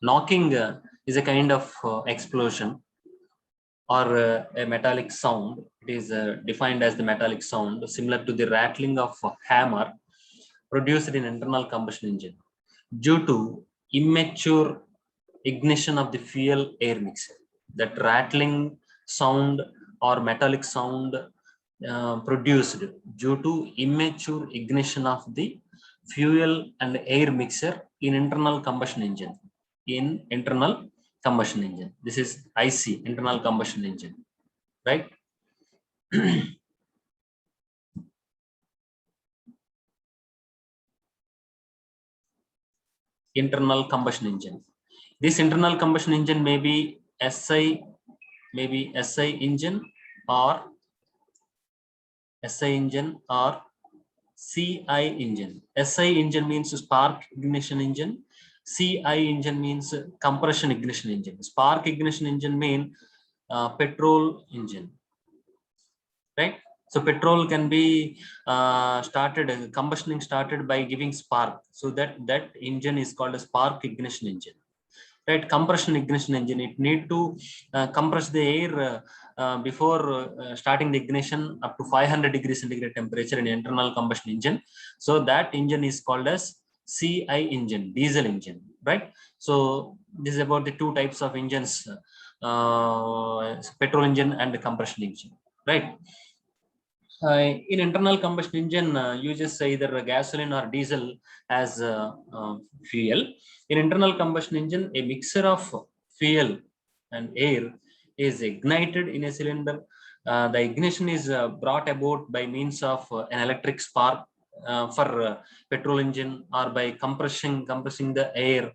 knocking is a kind of explosion or a metallic sound. It is defined as the metallic sound similar to the rattling of a hammer produced in internal combustion engine due to immature ignition of the fuel air mixer. That rattling sound or metallic sound produced due to immature ignition of the fuel and air mixer in internal combustion engine. This is IC, internal combustion engine, right? Internal combustion engine. This internal combustion engine may be SI engine or CI engine. SI engine means spark ignition engine. CI engine means compression ignition engine. Spark ignition engine mean petrol engine, right? So petrol can be combustioning started by giving spark. So that engine is called a spark ignition engine, right? Compression ignition engine, it need to compress the air before starting the ignition up to 500 degrees centigrade temperature in internal combustion engine. So that engine is called as CI engine, diesel engine, right? So this is about the two types of engines, petrol engine and compression engine, right? In internal combustion engine, uses either gasoline or diesel as fuel. In internal combustion engine, a mixture of fuel and air is ignited in a cylinder. The ignition is brought about by means of an electric spark for petrol engine, or by compressing the air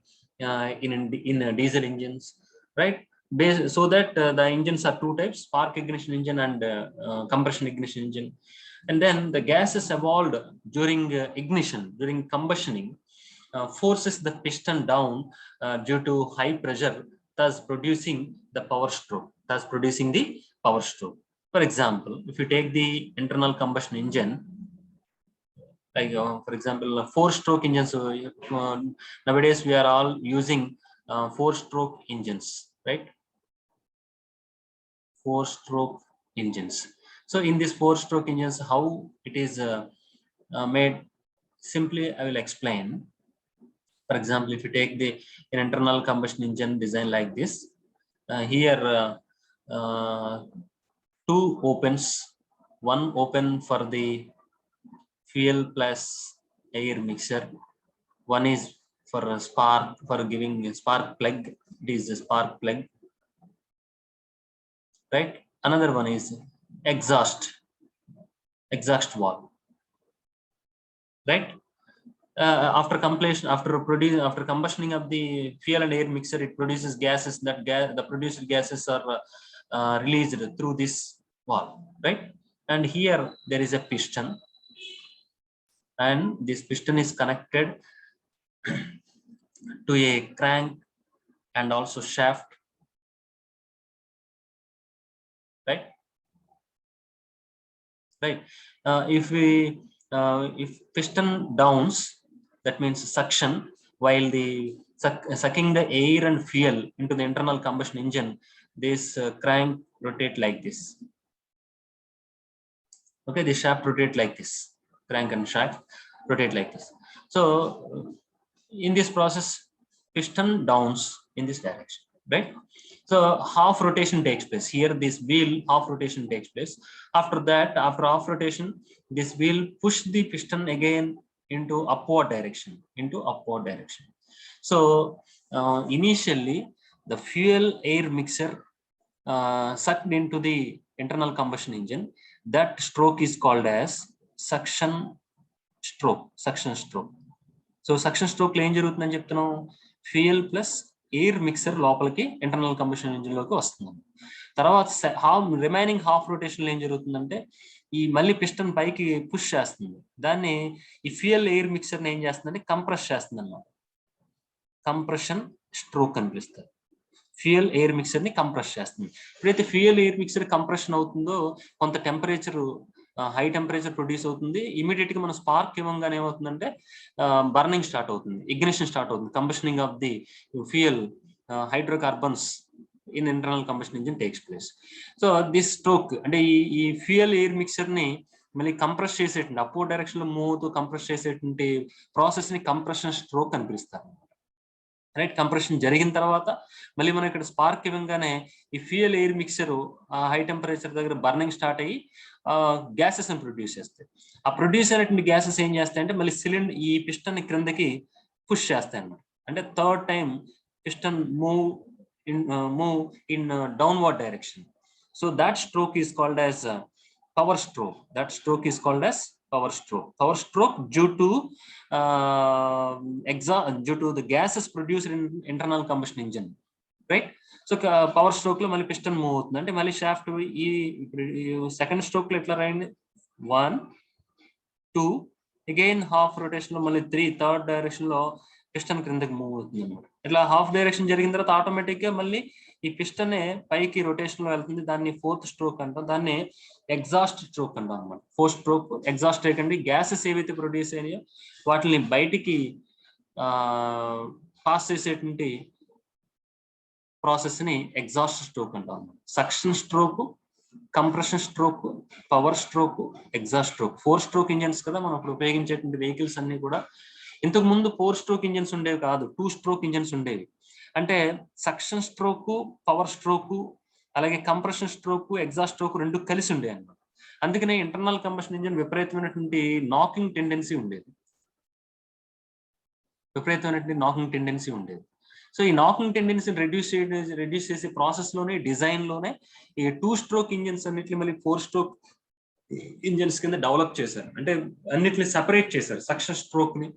in diesel engines, right? So that the engines are two types: spark ignition engine and compression ignition engine. And then the gases evolved during ignition, during combustioning, forces the piston down due to high pressure, thus producing the power stroke. For example, if you take the internal combustion engine, like for example, four-stroke engines. So nowadays we are all using four-stroke engines, right? Four-stroke engines. So in these four-stroke engines, how it is made, simply I will explain. For example, if you take an internal combustion engine design like this, here two opens, one open for the fuel plus air mixer, one is for a spark, for giving a spark plug. It is a spark plug, right? Another one is exhaust valve, right? After combustioning of the fuel and air mixer, it produces gases. The produced gases are released through this valve, right? And here there is a piston, and this piston is connected to a crank and also shaft, right? If piston downs, that means suction, while the sucking the air and fuel into the internal combustion engine, this crank rotate like this. Okay, the shaft rotate like this. Crank and shaft rotate like this. So in this process, piston downs in this direction, right? So half rotation takes place. Here this wheel half rotation takes place. After that, after half rotation, this wheel push the piston again into upward direction, So initially the fuel air mixer sucked into the internal combustion engine. That stroke is called as suction stroke. So suction stroke lo em jarugutundani cheptunam, fuel plus air mixer lopaliki internal combustion engine loki vastundi. Tarvata remaining half rotation lo em jarugutundante ఈ మళ్ళీ piston పైకి push చేస్తుంది. దాన్ని ఈ fuel air mixer ని ఏం చేస్తుందంటే compress చేస్తుంది అన్నమాట. కంప్రెషన్ స్ట్రోక్ అని పిలుస్తారు. ఫ్యూయల్ ఎయిర్ మిక్సర్ ని కంప్రెస్ చేస్తుంది. ఎప్పుడైతే ఫ్యూయల్ ఎయిర్ మిక్సర్ కంప్రెషన్ అవుతుందో కొంత టెంపరేచర్ హై టెంపరేచర్ ప్రొడ్యూస్ అవుతుంది. ఇమీడియట్ గా మనం స్పార్క్ ఇవ్వగానే ఏమవుతుందంటే బర్నింగ్ స్టార్ట్ అవుతుంది, ఇగ్నిషన్ స్టార్ట్ అవుతుంది, combustioning of the fuel hydrocarbons in internal combustion engine takes place. So this stroke అంటే ఈ ఫ్యూయల్ ఎయిర్ మిక్చర్ ని మళ్ళీ కంప్రెస్ చేసేటువంటి అపోర్డ్ డైరెక్షన్ లో మూవ్ అవుతూ కంప్రెస్ చేసేటువంటి ప్రాసెస్ ని కంప్రెషన్ స్ట్రోక్ అని పిలుస్తారు. రైట్, కంప్రెషన్ జరిగిన తర్వాత మళ్ళీ మనం ఇక్కడ స్పార్క్ ఇవ్వగానే ఈ fuel air mixture high temperature దగ్గర బర్నింగ్ స్టార్ట్ అయ్యి గ్యాసెస్ ని ప్రొడ్యూస్ చేస్తాయి. ఆ ప్రొడ్యూస్ అయినటువంటి గ్యాసెస్ ఏం చేస్తాయంటే మళ్ళీ సిలిండర్ ఈ పిస్టన్ ని క్రిందకి పుష్ చేస్తాయి అన్నమాట. అంటే third time piston move in downward direction. So that stroke is called as power stroke. That stroke is called as power stroke. Power stroke due to the gases produced in internal combustion engine, right? So power stroke lo mali piston move avutundi ante mali shaft ee second stroke lo etla rayindi 1 2 again half rotation lo mali 3 third direction lo piston క్రిందకి move అవుతుంది అన్నమాట. ఇట్లా half direction జరిగిన తర్వాత automatic గా మళ్ళీ ఈ piston పైకి రొటేషన్ లో వెళ్తుంది. దాన్ని ఫోర్త్ స్ట్రోక్ అంటాం, దాన్ని ఎగ్జాస్ట్ స్ట్రోక్ అంటాం అనమాట. ఫోర్త్ స్ట్రోక్ ఎగ్జాస్ట్ స్ట్రోక్ అంటే గ్యాసెస్ ఏవైతే ప్రొడ్యూస్ అయినాయో వాటిని బయటికి పాస్ చేసేటువంటి ప్రాసెస్ ని ఎగ్జాస్ట్ స్ట్రోక్ అంటాం. Suction stroke, compression stroke, power stroke, exhaust stroke. 4 stroke engines కదా మనం ఇప్పుడు ఉపయోగించేటువంటి వెహికల్స్ అన్ని కూడా. ఇంతకు ముందు 4 స్ట్రోక్ ఇంజన్స్ ఉండేవి కాదు, 2 స్ట్రోక్ ఇంజన్స్ ఉండేవి. అంటే సక్షన్ స్ట్రోక్, పవర్ స్ట్రోక్, అలాగే కంప్రెషన్ స్ట్రోక్, ఎగ్జాస్ట్ స్ట్రోక్ రెండు కలిసి ఉండేవి అన్నమాట. అందుకనే ఇంటర్నల్ కంబషన్ ఇంజిన్ విపరీతమైనటువంటి నాకింగ్ టెండెన్సీ ఉండేది. సో ఈ నాకింగ్ టెండెన్సీ రెడ్యూస్ చేసే ప్రాసెస్ లోనే, డిజైన్ లోనే ఈ 2 స్ట్రోక్ ఇంజిన్స్ అన్నిటిని మళ్ళీ 4 స్ట్రోక్ ఇంజిన్స్ కింద డెవలప్ చేశారు. అంటే అన్నిటిని సెపరేట్ చేశారు, సక్షన్ స్ట్రోక్ ని,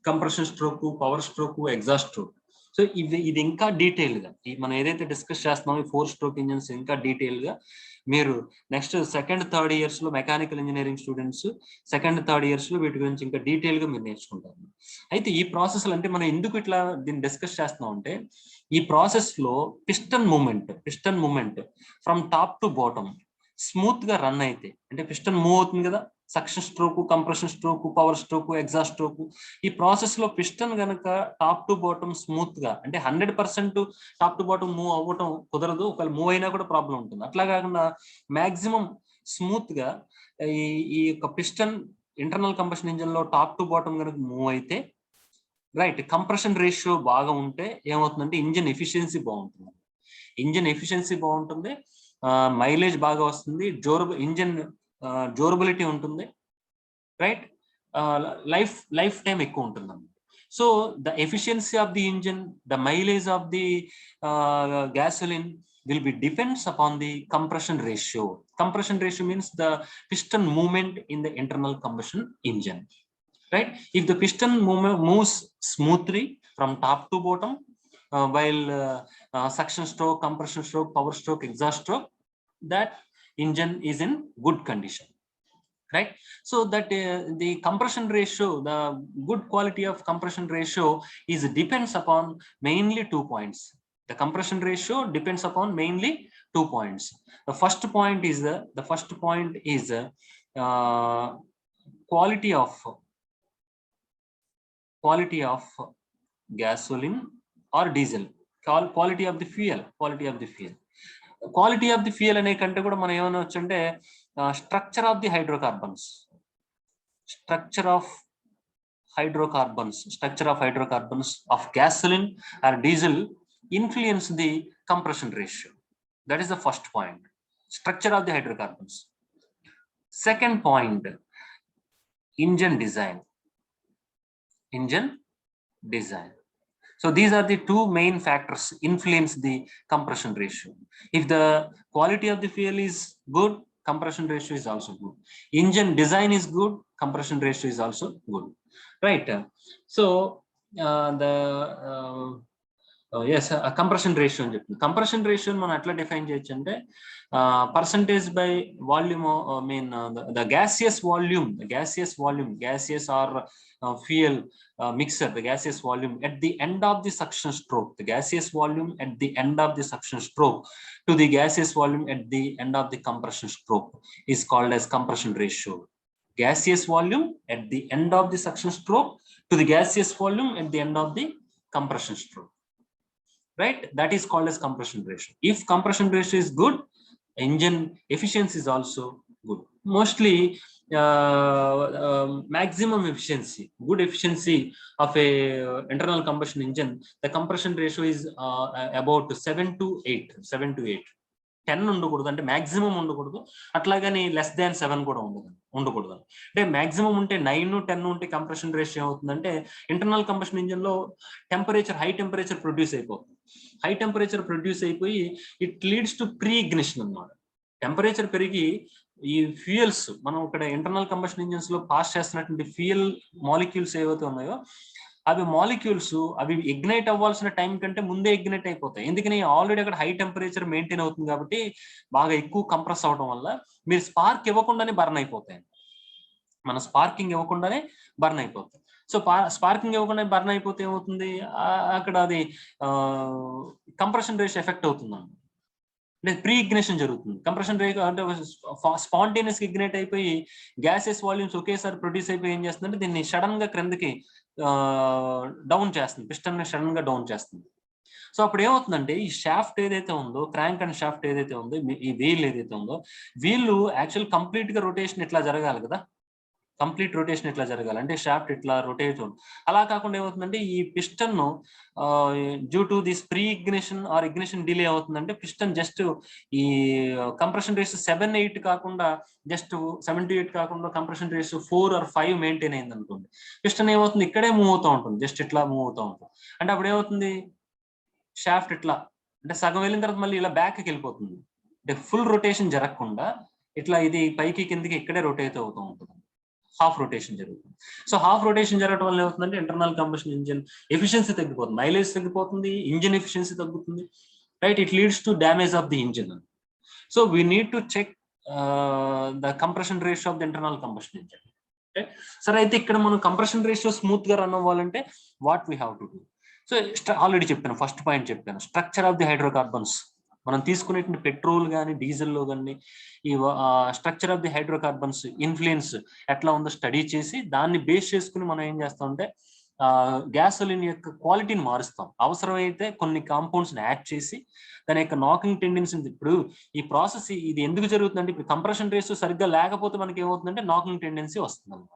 compression stroke, power stroke, exhaust stroke. So ఇది ఇంకా డీటెయిల్ గా మనం ఏదైతే డిస్కస్ చేస్తున్నామో 4 స్ట్రోక్ ఇంజిన్స్ ఇంకా డీటెయిల్ గా మీరు నెక్స్ట్ సెకండ్ థర్డ్ ఇయర్స్ లో mechanical engineering students second third years లో వీటి గురించి ఇంకా డీటెయిల్ గా మీరు నేర్చుకుంటారు. అయితే ఈ ప్రాసెస్ అంటే మనం ఎందుకు ఇట్లా దీన్ని డిస్కస్ చేస్తున్నాం అంటే ఈ ప్రాసెస్ లో piston movement from top to bottom smooth గా రన్ అయితే, అంటే పిస్టన్ మూవ్ అవుతుంది కదా, suction stroke, compression stroke, power stroke, exhaust stroke. ఈ ప్రాసెస్ లో పిస్టన్ గనక టాప్ టు బాటమ్ స్మూత్ గా, అంటే 100% టాప్ టు బాటమ్ మూవ్ అవ్వటం కుదరదు, ఒకవేళ మూవ్ అయినా కూడా ప్రాబ్లం ఉంటుంది. అట్లా కాకుండా మాక్సిమం స్మూత్ గా ఈ యొక్క పిస్టన్ ఇంటర్నల్ కంబషన్ ఇంజిన్ లో టాప్ టు బాటమ్ కనుక మూవ్ అయితే, రైట్, కంప్రెషన్ రేషియో బాగా ఉంటే ఏమవుతుందంటే ఇంజిన్ ఎఫిషియన్సీ బాగుంటుంది, మైలేజ్ బాగా వస్తుంది, ఇంజిన్ డ్యూరబిలిటీ ఉంటుంది, రైట్, లైఫ్ టైం ఎక్కువ ఉంటుంది. So the efficiency of the engine, the mileage of the gasoline will be depends upon the compression ratio. Compression ratio means the piston movement in the internal combustion engine, right? If the piston moves smoothly from top to bottom, while suction stroke, compression stroke, power stroke, exhaust stroke, that engine is in good condition, right? So that the compression ratio, the good quality of compression ratio is depends upon mainly 2 points. The compression ratio depends upon mainly 2 points. The first point is quality gasoline or diesel, quality of the fuel. Quality of the fuel అనే కంటే కూడా మనం ఏమనొచ్చు అంటే structure of hydrocarbons of gasoline or diesel influence the compression ratio. That is the first point, structure of the hydrocarbons. Second point, engine design. So these are the 2 main factors influence the compression ratio. If the quality of the fuel is good, compression ratio is also good. Engine design is good, compression ratio is also good, right? So yes, compression ratio అని చెప్తుంది. Compression రేషియోని మనం ఎట్లా define చేయొచ్చు అంటే percentage by volume, mean the gaseous volume, gaseous or fuel mixer, the gaseous volume at the end of the suction stroke, the gaseous volume at the end of the suction stroke to the gaseous volume at the end of the compression stroke is called as compression ratio. Gaseous volume at the end of the suction stroke to the gaseous volume at the end of the compression stroke. Right, that is called as compression ratio. If compression ratio is good, engine efficiency is also good. Mostly maximum efficiency, good efficiency of a internal combustion engine, the compression ratio is about 7 to 8. 10 ఉండకూడదు, అంటే maximum ఉండకూడదు, అట్లాగని less than 7 కూడా ఉండకూడదు. అంటే maximum ఉంటే 9, 10 ఉంటే compression ratio అవుతుందంటే internal combustion engine లో టెంపరేచర్, హై టెంపరేచర్ ప్రొడ్యూస్ అయిపోతుంది. హై టెంపరేచర్ ప్రొడ్యూస్ అయిపోయి it leads to pre ignition అన్నమాట. టెంపరేచర్ పెరిగి ఈ ఫ్యూయల్స్, మనం ఇక్కడ ఇంటర్నల్ కంబషన్ ఇంజిన్స్ లో పాస్ చేస్తున్నటువంటి ఫ్యూయల్ మాలిక్యూల్స్ ఏవైతే ఉన్నాయో అవి మాలిక్యూల్స్ అవి ఇగ్నైట్ అవ్వాల్సిన టైం కంటే ముందే ఇగ్నైట్ అయిపోతాయి. ఎందుకని ఆల్రెడీ అక్కడ హై టెంపరేచర్ మెయింటైన్ అవుతుంది కాబట్టి, బాగా ఎక్కువ కంప్రెస్ అవడం వల్ల మీరు స్పార్క్ ఇవ్వకుండానే బర్న్ అయిపోతాయి. మన స్పార్కింగ్ ఇవ్వకుండానే బర్న్ అయిపోతాయి. సో స్పార్కింగ్ ఇవ్వకుండా బర్న్ అయిపోతే ఏమవుతుంది, అక్కడ అది కంప్రెషన్ రేషియో ఎఫెక్ట్ అవుతుంది, అంటే ప్రీ ఇగ్నిషన్ జరుగుతుంది. కంప్రెషన్ రేట్ అంటే స్పాంటేనియస్ ఇగ్నైట్ అయిపోయి గ్యాసెస్ వాల్యూమ్స్ ఒకేసారి ప్రొడ్యూస్ అయిపోయి ఏం చేస్తుందంటే దీన్ని సడన్ గా క్రిందకి డౌన్ చేస్తుంది, పిస్టన్ ని సడన్ గా డౌన్ చేస్తుంది. సో అప్పుడు ఏమవుతుందంటే ఈ షాఫ్ట్ ఏదైతే ఉందో, క్రాంక్ అండ్ షాఫ్ట్ ఏదైతే ఉందో, ఈ వీల్ ఏదైతే ఉందో, వీళ్ళు యాక్చువల్ కంప్లీట్ గా రొటేషన్ ఇట్లా జరగాలి కదా, కంప్లీట్ రొటేషన్ ఇట్లా జరగాలి, అంటే షాఫ్ట్ ఇట్లా రొటేట్ ఉంది. అలా కాకుండా ఏమవుతుందంటే ఈ piston due to this pre ignition or ignition delay అవుతుందంటే పిస్టన్ జస్ట్ ఈ కంప్రెషన్ రేషియో 7-8 కాకుండా, జస్ట్ 7-8 కాకుండా కంప్రెషన్ రేషియో 4 or 5 మెయింటైన్ అయింది అనుకోండి, పిస్టన్ ఏమవుతుంది ఇక్కడే మూవ్ అవుతూ ఉంటుంది, జస్ట్ ఇట్లా మూవ్ అవుతూ ఉంటుంది. అంటే అప్పుడు ఏమవుతుంది, షాఫ్ట్ ఇట్లా అంటే సగం వెళ్ళిన తర్వాత మళ్ళీ ఇలా బ్యాక్కి వెళ్ళిపోతుంది. అంటే ఫుల్ రొటేషన్ జరగకుండా ఇట్లా ఇది పైకి కిందికి ఇక్కడే రొటేట్ అవుతూ ఉంటుంది, హాఫ్ రొటేషన్ జరుగుతుంది. సో హాఫ్ రొటేషన్ జరగడం వల్ల ఏమవుతుందంటే ఇంటర్నల్ కంబషన్ ఇంజిన్ ఎఫిషియన్సీ తగ్గిపోతుంది, మైలేజ్ తగ్గిపోతుంది, ఇంజిన్ ఎఫిషియన్సీ తగ్గుతుంది. Right, it leads to damage of the engine. So we need to check the compression ratio of the internal combustion engine. సరే, అయితే ఇక్కడ మనం కంప్రెషన్ రేషియో స్మూత్ గా run అవ్వాలంటే what we have to do? So already చెప్పాను, first point చెప్పాను, structure of the hydrocarbons. మనం తీసుకునేటువంటి పెట్రోల్ కానీ డీజిల్లో కానీ ఈ structure of the hydrocarbons influence ఎట్లా ఉందో స్టడీ చేసి దాన్ని బేస్ చేసుకుని మనం ఏం చేస్తామంటే గ్యాసోలిన్ యొక్క క్వాలిటీని మారుస్తాం. అవసరమైతే కొన్ని కాంపౌండ్స్ యాడ్ చేసి దాని యొక్క నాకింగ్ టెండెన్సీ. ఇప్పుడు ఈ ప్రాసెస్ ఇది ఎందుకు జరుగుతుందంటే, ఇప్పుడు కంప్రెషన్ రేషియో సరిగ్గా లేకపోతే మనకి ఏమవుతుందంటే నాకింగ్ టెండెన్సీ వస్తుంది అన్నమాట.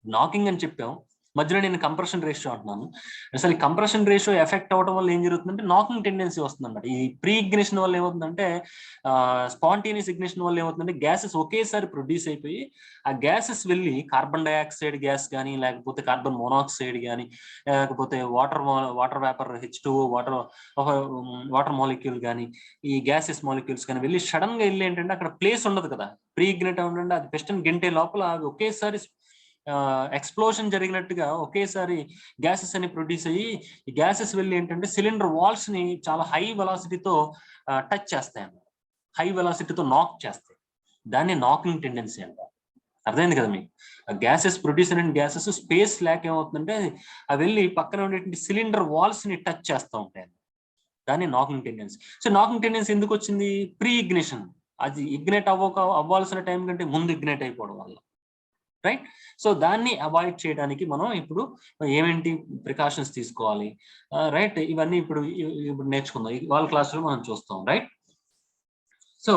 నాకింగ్ అని చెప్పాం, మధ్యలో నేను కంప్రెషన్ రేషియో అంటున్నాను. అసలు ఈ కంప్రెషన్ రేషియో ఎఫెక్ట్ అవడం వల్ల ఏం జరుగుతుందంటే నాకింగ్ టెండెన్సీ వస్తుంది అన్నమాట. ఈ ప్రీ ఇగ్నిషన్ వల్ల ఏమవుతుందంటే, స్పాంటేనియస్ ఇగ్నిషన్ వల్ల ఏమవుతుందంటే గ్యాసెస్ ఒకేసారి ప్రొడ్యూస్ అయిపోయి ఆ గ్యాసెస్ వెళ్ళి కార్బన్ డైఆక్సైడ్ గ్యాస్ కానీ, లేకపోతే కార్బన్ మోనాక్సైడ్ కానీ, లేకపోతే water vapour H2O water molecule కానీ, ఈ గ్యాసెస్ మాలిక్యూల్స్ కానీ వెళ్ళి సడన్ గా వెళ్ళి ఏంటంటే అక్కడ ప్లేస్ ఉండదు కదా, ప్రీ ఇగ్నైట్ ఉండండి, అది పిస్టన్ గింటే లోపల అవి ఒకేసారి ఎక్స్ప్లోషన్ జరిగినట్టుగా ఒకేసారి గ్యాసెస్ అని ప్రొడ్యూస్ అయ్యి ఈ గ్యాసెస్ వెళ్ళి ఏంటంటే సిలిండర్ వాల్స్ ని చాలా హై వెలాసిటీతో టచ్ చేస్తాయి అన్నమాట, హై వెలాసిటీతో నాక్ చేస్తాయి. దాన్ని నాకింగ్ టెండెన్సీ అంటారు. అర్థమైంది కదా మీకు? గ్యాసెస్ ప్రొడ్యూస్ అయిన గ్యాసెస్ స్పేస్ లేక ఏమవుతుందంటే అవి వెళ్ళి పక్కన ఉండేటువంటి సిలిండర్ వాల్స్ ని టచ్ చేస్తూ ఉంటాయి, దాన్ని knocking tendency. So knocking tendency ఎందుకు వచ్చింది? ప్రీ ఇగ్నిషన్, అది ఇగ్నైట్ అవ్వాల్సిన టైం కంటే ముందు ఇగ్నైట్ అయిపోవడం వల్ల. రైట్, సో దాన్ని అవాయిడ్ చేయడానికి మనం ఇప్పుడు ఏమేంటి ప్రికాషన్స్ తీసుకోవాలి, రైట్, ఇవన్నీ ఇప్పుడు నేర్చుకుందాం, వాళ్ళ క్లాసులో మనం చూస్తాం. Right, so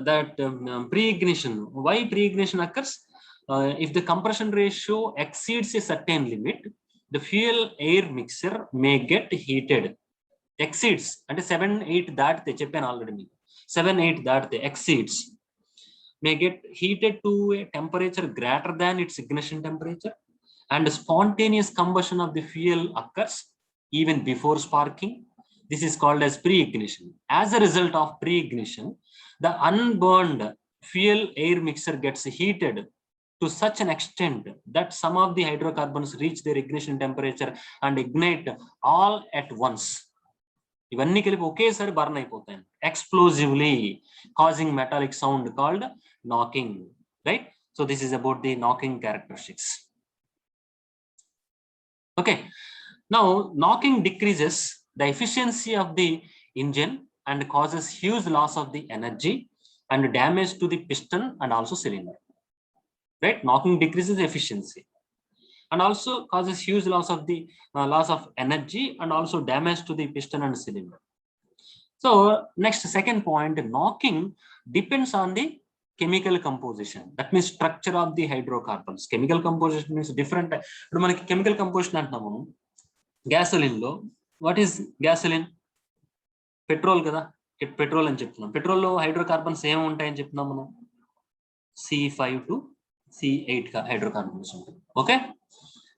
that pre-ignition, why pre-ignition occurs? If the compression ratio exceeds a certain limit, the fuel air mixer may get heated. Exceeds అంటే 7-8 దాటితే, చెప్పాను ఆల్రెడీ మీకు, 7-8 దాటితే exceeds may get heated to a temperature greater than its ignition temperature, and spontaneous combustion of the fuel occurs even before sparking. This is called as pre-ignition. As a result of pre-ignition, the unburned fuel air mixer gets heated to such an extent that some of the hydrocarbons reach their ignition temperature and ignite all at once. ఇవన్నీ కలిపి ఒకేసారి burn అయిపోతాయి explosively, causing metallic sound called knocking, right? So this is about the knocking characteristics. Okay, now knocking decreases the efficiency of the engine and causes huge loss of the energy and damage to the piston and also cylinder, right? Knocking decreases efficiency and also causes huge loss of the loss of energy and also damage to the piston and cylinder. So next, second point, knocking depends on the chemical composition, that means structure of the hydrocarbons. Chemical composition means different. ఇప్పుడు మనకి chemical composition అంటున్నాము gasoline లో. What is gasoline? Petrol కదా, petrol అని చెప్తున్నాం. Petrol లో hydrocarbons ఏమి ఉంటాయని చెప్తున్నాం మనం, C5 to C8 హైడ్రోకార్బన్స్ ఉంటాయి. ఓకే,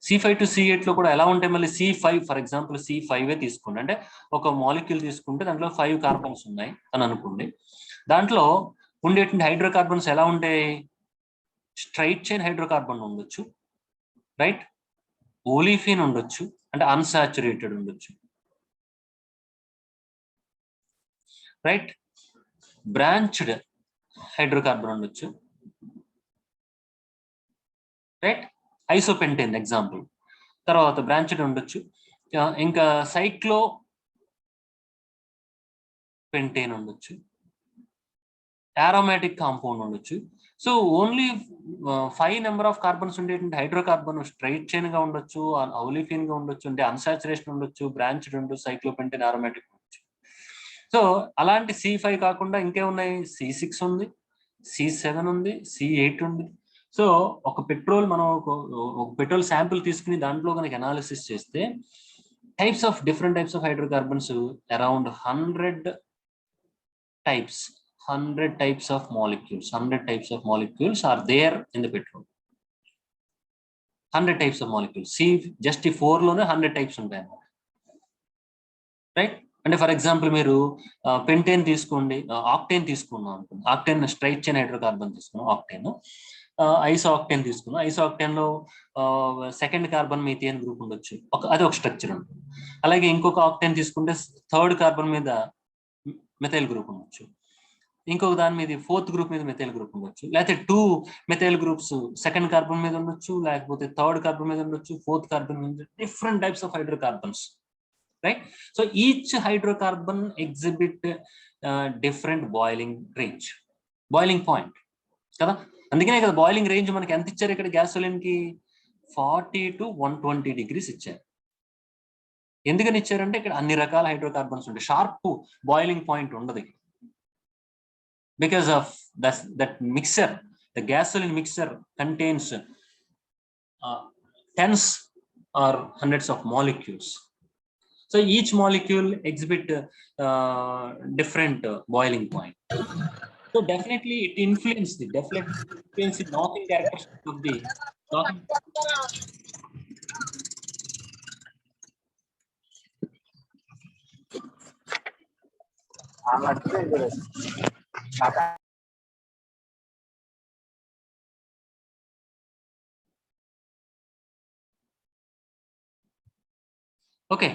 C5 to C8 లో కూడా ఎలా ఉంటాయి మళ్ళీ C5, ఫర్ ఎగ్జాంపుల్ C5 తీసుకోండి, అంటే ఒక మాలిక్యూల్ తీసుకుంటే దాంట్లో 5 కార్బన్స్ ఉన్నాయి అని అనుకోండి. దాంట్లో ఉండేటువంటి హైడ్రోకార్బన్స్ ఎలా ఉంటాయి, స్ట్రైట్ చైన్ హైడ్రోకార్బన్ ఉండొచ్చు, రైట్, ఓలిఫిన్ ఉండొచ్చు, అంటే అన్సాచురేటెడ్ ఉండొచ్చు, రైట్, బ్రాంచ్డ్ హైడ్రోకార్బన్ ఉండొచ్చు, రైట్, ఐసోపెంటేన్ ఎగ్జాంపుల్, తర్వాత బ్రాంచ్డ్ ఉండొచ్చు, ఇంకా సైక్లో పెంటేన్ ఉండొచ్చు, aromatic కాంపౌండ్ ఉండొచ్చు. So only 5 number of carbons ఉండేటువంటి హైడ్రోకార్బన్ స్ట్రైట్ చైన్ గా ఉండొచ్చు, ఔలిఫిన్ గా ఉండొచ్చు, అంటే అన్సాచురేషన్ ఉండొచ్చు, బ్రాంచ్డ్ ఉండొచ్చు, సైక్లోపెంటేన్, aromatic ఉండొచ్చు. సో అలాంటి C5 కాకుండా ఇంకేమున్నాయి, C6 ఉంది, C7 ఉంది, C8 ఉంది. సో ఒక పెట్రోల్ మనం ఒక పెట్రోల్ శాంపుల్ తీసుకుని దాంట్లో కనుక అనాలిసిస్ చేస్తే different types of hydrocarbons, around 100 types of molecules are there in the petrol. 100 types of molecules. See, just 4 లోనే 100 types ఉంటాయి అన్నమాట, రైట్. అంటే ఫర్ ఎగ్జాంపుల్ మీరు పెంటేన్ తీసుకోండి, ఆక్టేన్ తీసుకున్నాం అనుకోండి, ఆక్టేన్ స్ట్రైట్ చైన్ హైడ్రోకార్బన్ తీసుకున్నాం, ఆక్టేన్. ఐసో ఆక్టేన్ తీసుకున్నాం, ఐసో ఆక్టేన్ లో సెకండ్ కార్బన్ మీథేన్ గ్రూప్ ఉండొచ్చు, అది ఒక స్ట్రక్చర్ ఉంటుంది. అలాగే ఇంకొక ఆక్టేన్ తీసుకుంటే థర్డ్ కార్బన్ మీద మెథైల్ గ్రూప్ ఉండొచ్చు, ఇంకొక దాని మీద 4th గ్రూప్ మీద మెథైల్ గ్రూప్ ఉండొచ్చు, లేకపోతే 2 మెథైల్ గ్రూప్స్ సెకండ్ కార్బన్ మీద ఉండొచ్చు, లేకపోతే థర్డ్ కార్బన్ మీద ఉండొచ్చు, 4th కార్బన్ మీద. Different types of hydrocarbons, right. So each hydrocarbon exhibit different boiling range, boiling point కదా. అందుకనే కదా బాయిలింగ్ రేంజ్ మనకి ఎంత ఇచ్చారు ఇక్కడ, గ్యాసోలిన్ కి 40 to 120 degrees ఇచ్చారు. ఎందుకని ఇచ్చారంటే ఇక్కడ అన్ని రకాల హైడ్రోకార్బన్స్ ఉంటాయి, షార్ప్ బాయిలింగ్ పాయింట్ ఉండదు. Because of that mixer, the gasoline mixer contains tens or hundreds of molecules. So each molecule exhibit different boiling point. So definitely it influences the knocking characteristics of the knocking. Okay,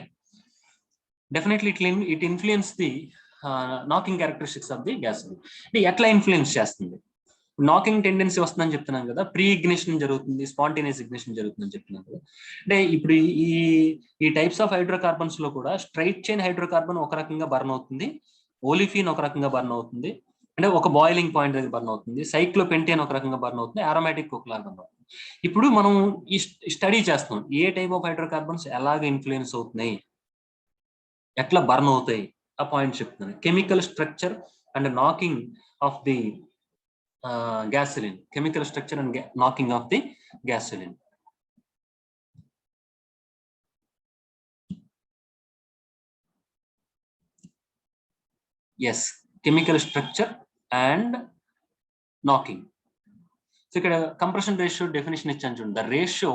definitely it influences the knocking characteristics of the gasoline. ఎట్లా influence చేస్తుంది, knocking tendency వస్తుందని చెప్తున్నాం కదా, pre ignition జరుగుతుంది, spontaneous ignition జరుగుతుందని చెప్తున్నాం కదా. అంటే ఇప్పుడు ఈ టైప్స్ ఆఫ్ హైడ్రోకార్బన్స్ లో కూడా స్ట్రైట్ చైన్ హైడ్రోకార్బన్ ఒక రకంగా బర్న్ అవుతుంది, ఓలిఫిన్ ఒక రకంగా బర్న్ అవుతుంది, అంటే ఒక బాయిలింగ్ పాయింట్ దగ్గర బర్న్ అవుతుంది, సైక్లోపెంటేన్ ఒక రకంగా బర్న్ అవుతుంది, aromatic ఒకలాగా బర్న్ అవుతుంది. ఇప్పుడు మనం ఈ స్టడీ చేస్తున్నాం ఏ టైప్ ఆఫ్ హైడ్రోకార్బన్స్ ఎలాగ ఇన్ఫ్లుయెన్స్ అవుతున్నాయి, ఎట్లా బర్న్ అవుతాయి, ఆ పాయింట్ చెప్తున్నాను. Chemical structure and knocking of the gasoline, chemical structure and knocking of the gasoline. Yes, chemical structure and knocking. So ఇక్కడ compression ratio definition ఇచ్చాను చూడండి. The ratio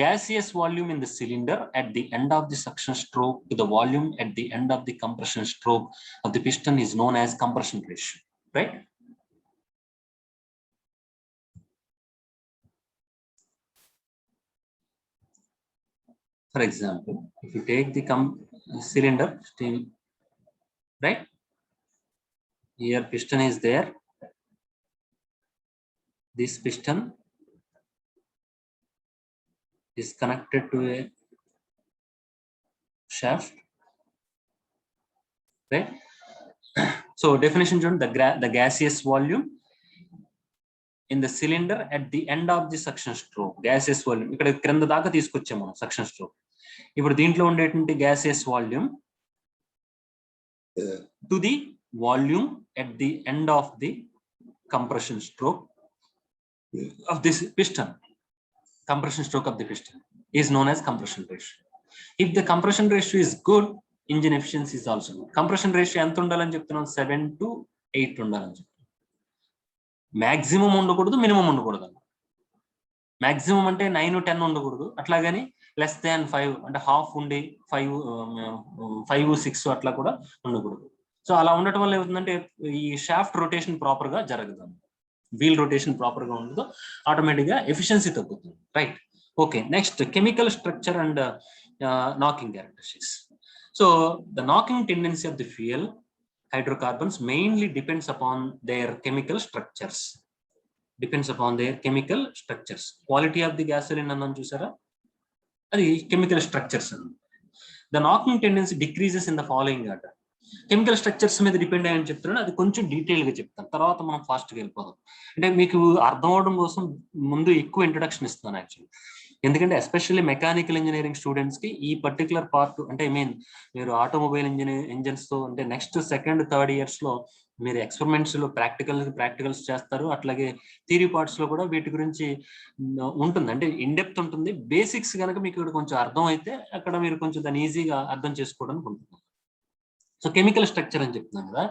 gaseous volume in the cylinder at the end of the suction stroke to the volume at the end of the compression stroke of the piston is known as compression ratio, right? For example, if you take the cylinder steam, right, here piston is there, this piston is connected to a shaft, right? So definition, the gaseous volume in the cylinder at the end of the suction stroke. Gaseous volume ఇక్కడ క్రింద దాకా తీసుకొచ్చాము మనం suction stroke. ఇప్పుడు దీంట్లో ఉండేటువంటి gaseous volume to the volume at the end of the compression stroke of this piston. Compression stroke of the piston is known as compression ratio. If the compression ratio is good, engine efficiency is also good. Compression ratio ఎంత ఉండాలని చెప్తున్నాం? 7 to 8 ఉండాలని చెప్తున్నాం. Maximum ఉండకూడదు, minimum ఉండకూడదు. Maximum అంటే 9 10 ఉండకూడదు, అట్లాగని less than 5 అంటే హాఫ్ ఉండి 5 6 అట్లా కూడా ఉండకూడదు. సో అలా ఉండటం వల్ల ఏమవుతుందంటే ఈ షాఫ్ట్ రొటేషన్ ప్రాపర్ గా జరగదు, వీల్ రొటేషన్ ప్రాపర్ గా ఉండదు, ఆటోమేటిక్ గా ఎఫిషియన్సీ తగ్గుతుంది, right? Okay, next chemical structure and knocking characteristics. So the knocking tendency of the fuel hydrocarbons mainly depends upon their chemical structures. Quality of the gasoline annam chusara, adi chemical structures. The knocking tendency decreases in the following order. Chemical structures మీద depend అయ్యని చెప్తున్నాను, అది కొంచెం detail గా చెప్తాను, తర్వాత మనం fast గా వెళ్ళిపోదాం. అంటే మీకు అర్థం అవడం కోసం ముందు ఎక్కువ ఇంట్రడక్షన్ ఇస్తాను యాక్చువల్లీ. ఎందుకంటే ఎస్పెషల్లీ మెకానికల్ ఇంజనీరింగ్ స్టూడెంట్స్ కి ఈ పర్టికులర్ పార్ట్, అంటే ఐ మీన్ మీరు ఆటోమొబైల్ ఇంజన్స్ తో అంటే నెక్స్ట్ సెకండ్ థర్డ్ ఇయర్స్ లో మీరు ఎక్స్పెరిమెంట్స్ లో ప్రాక్టికల్స్ చేస్తారు, అట్లాగే థియరీ పార్ట్స్ లో కూడా వీటి గురించి ఉంటుంది, అంటే ఇన్ డెప్త్ ఉంటుంది. బేసిక్స్ కనుక మీకు ఇక్కడ కొంచెం అర్థం అయితే అక్కడ మీరు కొంచెం దాన్ని ఈజీగా అర్థం చేసుకోవడానికి ఉంటుంది. సో కెమికల్ స్ట్రక్చర్ అని చెప్తున్నాను కదా.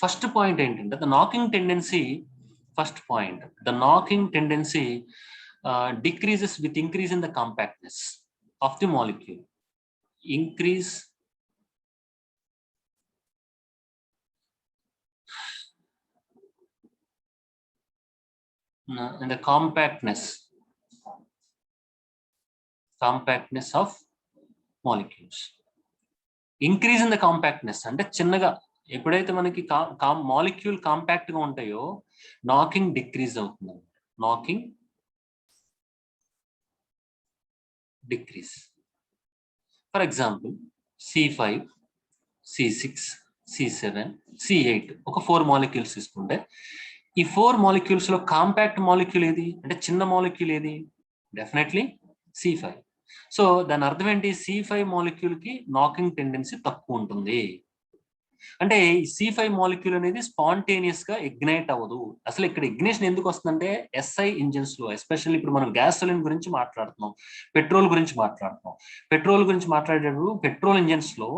ఫస్ట్ పాయింట్ ఏంటంటే the knocking tendency. First point, the knocking tendency decreases with increase in the compactness of the molecule. Increase in the compactness of molecules. Increase in the compactness అంటే చిన్నగా ఎప్పుడైతే మనకి molecule compact గా ఉంటాయో knocking decrease అవుతుంది. Knocking decrease. For example, C5, C6, C7, C8 ఒక 4 molecules తీసుకుంటే ఈ 4 మాలిక్యూల్స్ లో కాంపాక్ట్ మాలిక్యూల్ ఏది అంటే చిన్న మాలిక్యూల్ ఏది? Definitely C5. సో దాని అర్థం ఏంటి? C5 మాలిక్యూల్ కి నాకింగ్ టెండెన్సీ తక్కువ ఉంటుంది. అంటే C5 మాలిక్యూల్ అనేది స్పాంటేనియస్ గా ఇగ్నైట్ అవ్వదు. అసలు ఇక్కడ ఇగ్నిషన్ ఎందుకు వస్తుందంటే SI ఇంజిన్స్ లో, ఎస్పెషల్లీ ఇప్పుడు మనం గ్యాసోలిన్ గురించి మాట్లాడుతున్నాం, పెట్రోల్ గురించి మాట్లాడేటప్పుడు పెట్రోల్ ఇంజిన్స్ లో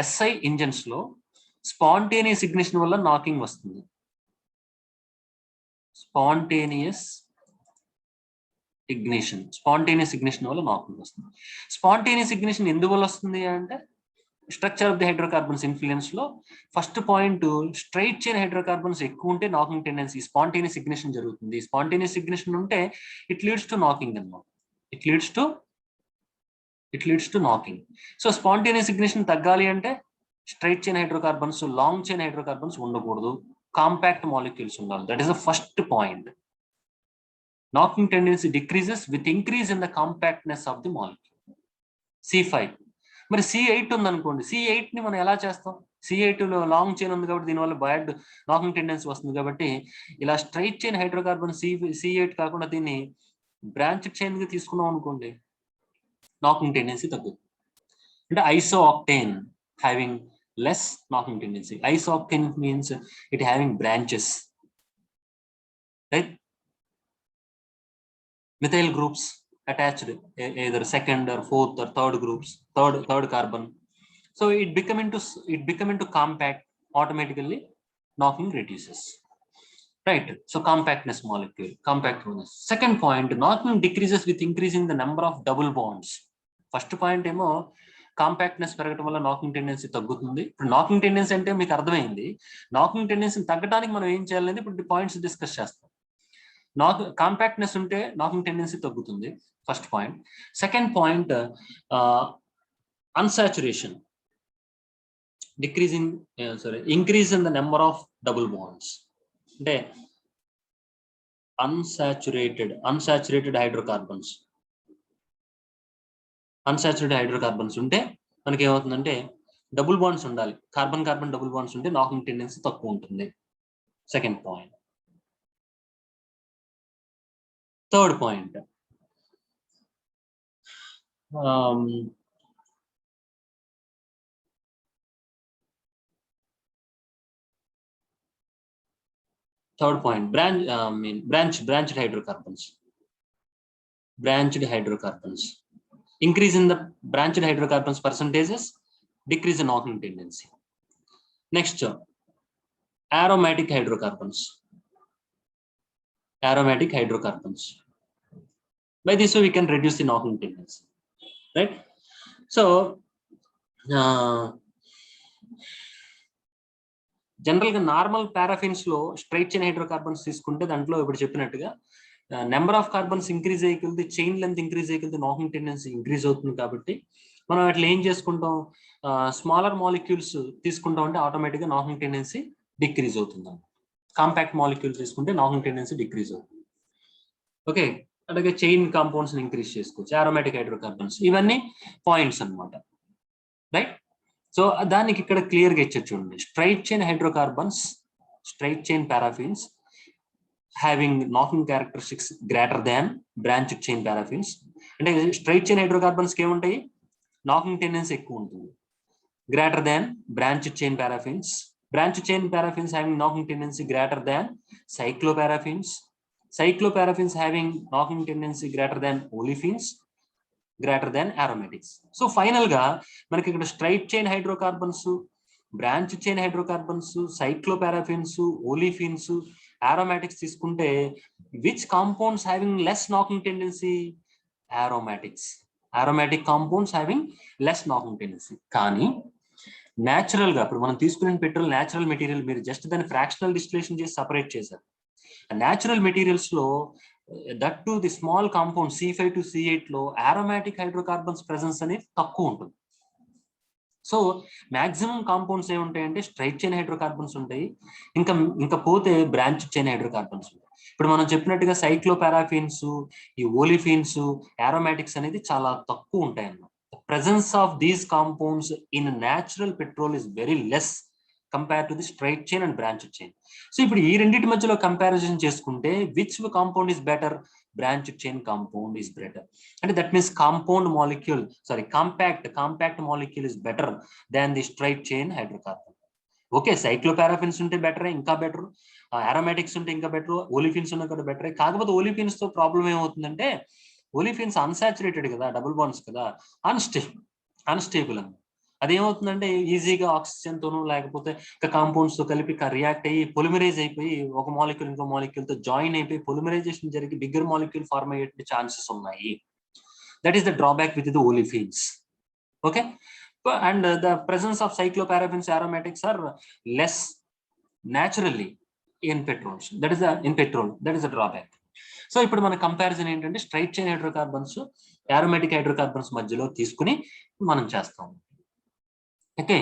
SI ఇంజిన్స్ లో స్పాంటేనియస్ ఇగ్నిషన్ వల్ల నాకింగ్ వస్తుంది. స్పాంటేనియస్ ఇగ్నిషన్ వల్ల నాకింగ్ వస్తుంది. స్పాంటేనియస్ ఇగ్నిషన్ ఎందువల్ల వస్తుంది అంటే structure of the hydrocarbons influence లో first point, straight chain hydrocarbons ఎక్కువ ఉంటే నాకింగ్ టెండెన్సీ, స్పాంటేనియస్ ఇగ్నిషన్ జరుగుతుంది. స్పాంటేనియస్ ఇగ్నిషన్ ఉంటే ఇట్ లీడ్స్ టు నాకింగ్ అన్నమాట. It leads to knocking. So spontaneous ignition తగ్గాలి అంటే straight chain hydrocarbons, long chain hydrocarbons ఉండకూడదు, compact molecules ఉండాలి. That is the first point. Knocking tendency decreases with increase in the compactness of the molecule. C5. మరి C8 ఉందనుకోండి, C8 ని మనం ఎలా చేస్తాం? C8 లో లాంగ్ చైన్ ఉంది కాబట్టి దీనివల్ల బ్యాడ్ నాకింగ్ టెండెన్సీ వస్తుంది. కాబట్టి ఇలా స్ట్రైట్ చైన్ హైడ్రోకార్బన్ C8 కాకుండా దీన్ని బ్రాంచ్ చైన్ గా తీసుకున్నాం అనుకోండి, నాకింగ్ టెండెన్సీ తగ్గుతుంది. అంటే isooctane having less knocking tendency. Isooctane means it having branches, right? Methyl groups attached, either second or fourth or third groups, third carbon. So it become into compact, automatically knocking reduces, right? So compactness molecule, compactness. Second point, knocking decreases with increasing the number of double bonds. First point ఏమో compactness పెరగడం వల్ల knocking tendency తగ్గుతుంది. ఇప్పుడు knocking tendency అంటే మీకు అర్థమైంది. Knocking tendency తగ్గడానికి మనం ఏం చేయాలనేది ఇప్పుడు పాయింట్స్ డిస్కస్ చేస్తాం. కాంపాక్ట్నెస్ ఉంటే నాకింగ్ టెండెన్సీ తగ్గుతుంది, first point. Second point, unsaturation, increase in the number of double bonds. అంటే అన్సాచురేటెడ్ హైడ్రోకార్బన్స్ ఉంటే మనకి ఏమవుతుందంటే డబుల్ బాండ్స్ ఉండాలి, కార్బన్ కార్బన్ డబుల్ బాండ్స్ ఉంటే నాకింగ్ టెండెన్సీ తక్కువ ఉంటుంది. Second point. Third point, branched hydrocarbons. Increase in the branched hydrocarbons percentages, decrease in knocking tendency. Next, aromatic hydrocarbons. By this way we can reduce the knocking tendency, right? So general గా normal పారాఫిన్స్ లో straight chain hydrocarbons తీసుకుంటే దాంట్లో ఇప్పుడు చెప్పినట్టుగా number of carbons increase అయ్యి chain length increase అయ్యి knocking tendency increase అవుతుంది. కాబట్టి మనం అట్లా ఏం చేసుకుంటాం, స్మాలర్ మాలిక్యూల్స్ తీసుకుంటాం అంటే ఆటోమేటిక్ గా నాకింగ్ టెండెన్సీ డిక్రీజ్ అవుతుంది. కాంపాక్ట్ మాలిక్యూల్ తీసుకుంటే నాకింగ్ టెండెన్సీ డిక్రీజ్ అవుతుంది. ఓకే, అలాగే చైన్ కాంపౌండ్స్ ఇంక్రీజ్ చేసుకోవచ్చు, అరోమాటిక్ హైడ్రోకార్బన్స్. ఇవన్నీ పాయింట్స్ అన్నమాట, రైట్? సో దానికి ఇక్కడ క్లియర్ గా ఇచ్చచ్చు చూడండి. Straight chain hydrocarbons, straight chain paraffins having knocking characteristics greater than branched chain paraffins. అంటే స్ట్రైట్ చైన్ హైడ్రోకార్బన్స్ కి ఏముంటాయి, నాకింగ్ టెండెన్సీ ఎక్కువ ఉంటుంది, greater than branched chain paraffins. Branched chain paraffins having knocking tendency greater than cycloparaffins. Cycloparaffins having knocking tendency greater than olefins, greater than aromatics. So final గా మనకి ఇక్కడ straight chain hydrocarbons, branch chain hydrocarbons, cycloparaffins, olefins, aromatics తీసుకుంటే which compounds having less knocking tendency? aromatic compounds having less knocking tendency. కానీ natural గా ఇప్పుడు మనం తీసుకునే petrol natural material, మీరు జస్ట్ దాన్ని ఫ్రాక్షనల్ డిస్టిలేషన్ చేసి సపరేట్ చేశారు. న్యాచురల్ మెటీరియల్స్ లో that to the small compound C5 to C8 లో aromatic హైడ్రోకార్బన్స్ ప్రెసెన్స్ అనేది తక్కువ ఉంటుంది. సో మాక్సిమం కాంపౌండ్స్ ఏముంటాయంటే స్ట్రైట్ చైన్ హైడ్రోకార్బన్స్ ఉంటాయి, ఇంకా పోతే బ్రాంచ్ చైన్ హైడ్రోకార్బన్స్ ఉంటాయి. ఇప్పుడు మనం చెప్పినట్టుగా సైక్లోపారాఫిన్స్, ఈ ఓలిఫిన్స్, aromatic అనేది చాలా తక్కువ ఉంటాయి అన్నమాట. Presence of these compounds in natural petrol is very less compare to the straight chain and branch chain. So ఇప్పుడు ఈ రెండింటి మధ్యలో కంపారిజన్ చేసుకుంటే which compound is better? Branch chain compound is better. అంటే that means compact molecule is better than the straight chain hydrocarbon. Okay, cycloparaffins ఉంటే బెటరే, ఇంకా better. అరోమాటిక్స్ ఉంటే ఇంకా బెటర్, ఓలిఫిన్స్ ఉన్నా కూడా బెటరే. కాకపోతే ఓలిఫిన్స్ తో ప్రాబ్లం ఏమవుతుందంటే ఓలిఫిన్స్ అన్సాచురేటెడ్ కదా, డబుల్ బాండ్స్ కదా, అన్స్టేబుల్ అని. అదేమవుతుందంటే ఈజీగా ఆక్సిజన్ తోనూ లేకపోతే కాంపౌండ్స్ తో కలిపి రియాక్ట్ అయ్యి పొలిమరైజ్ అయిపోయి ఒక మాలిక్యూల్ ఇంకో మాలిక్యూల్ తో జాయిన్ అయిపోయి పొలిమరైజేషన్ జరిగి బిగ్గర్ మాలిక్యూల్ ఫార్మ్ అయ్యే ఛాన్సెస్ ఉన్నాయి. That is the drawback with the olefins. Okay, and the presence of cycloparaffins, aromatics are less naturally in petrols. That is the drawback. So ఇప్పుడు మన కంపారిజన్ ఏంటంటే straight chain hydrocarbons, aromatic hydrocarbons మధ్యలో తీసుకుని మనం చేస్తాం. ఓకే,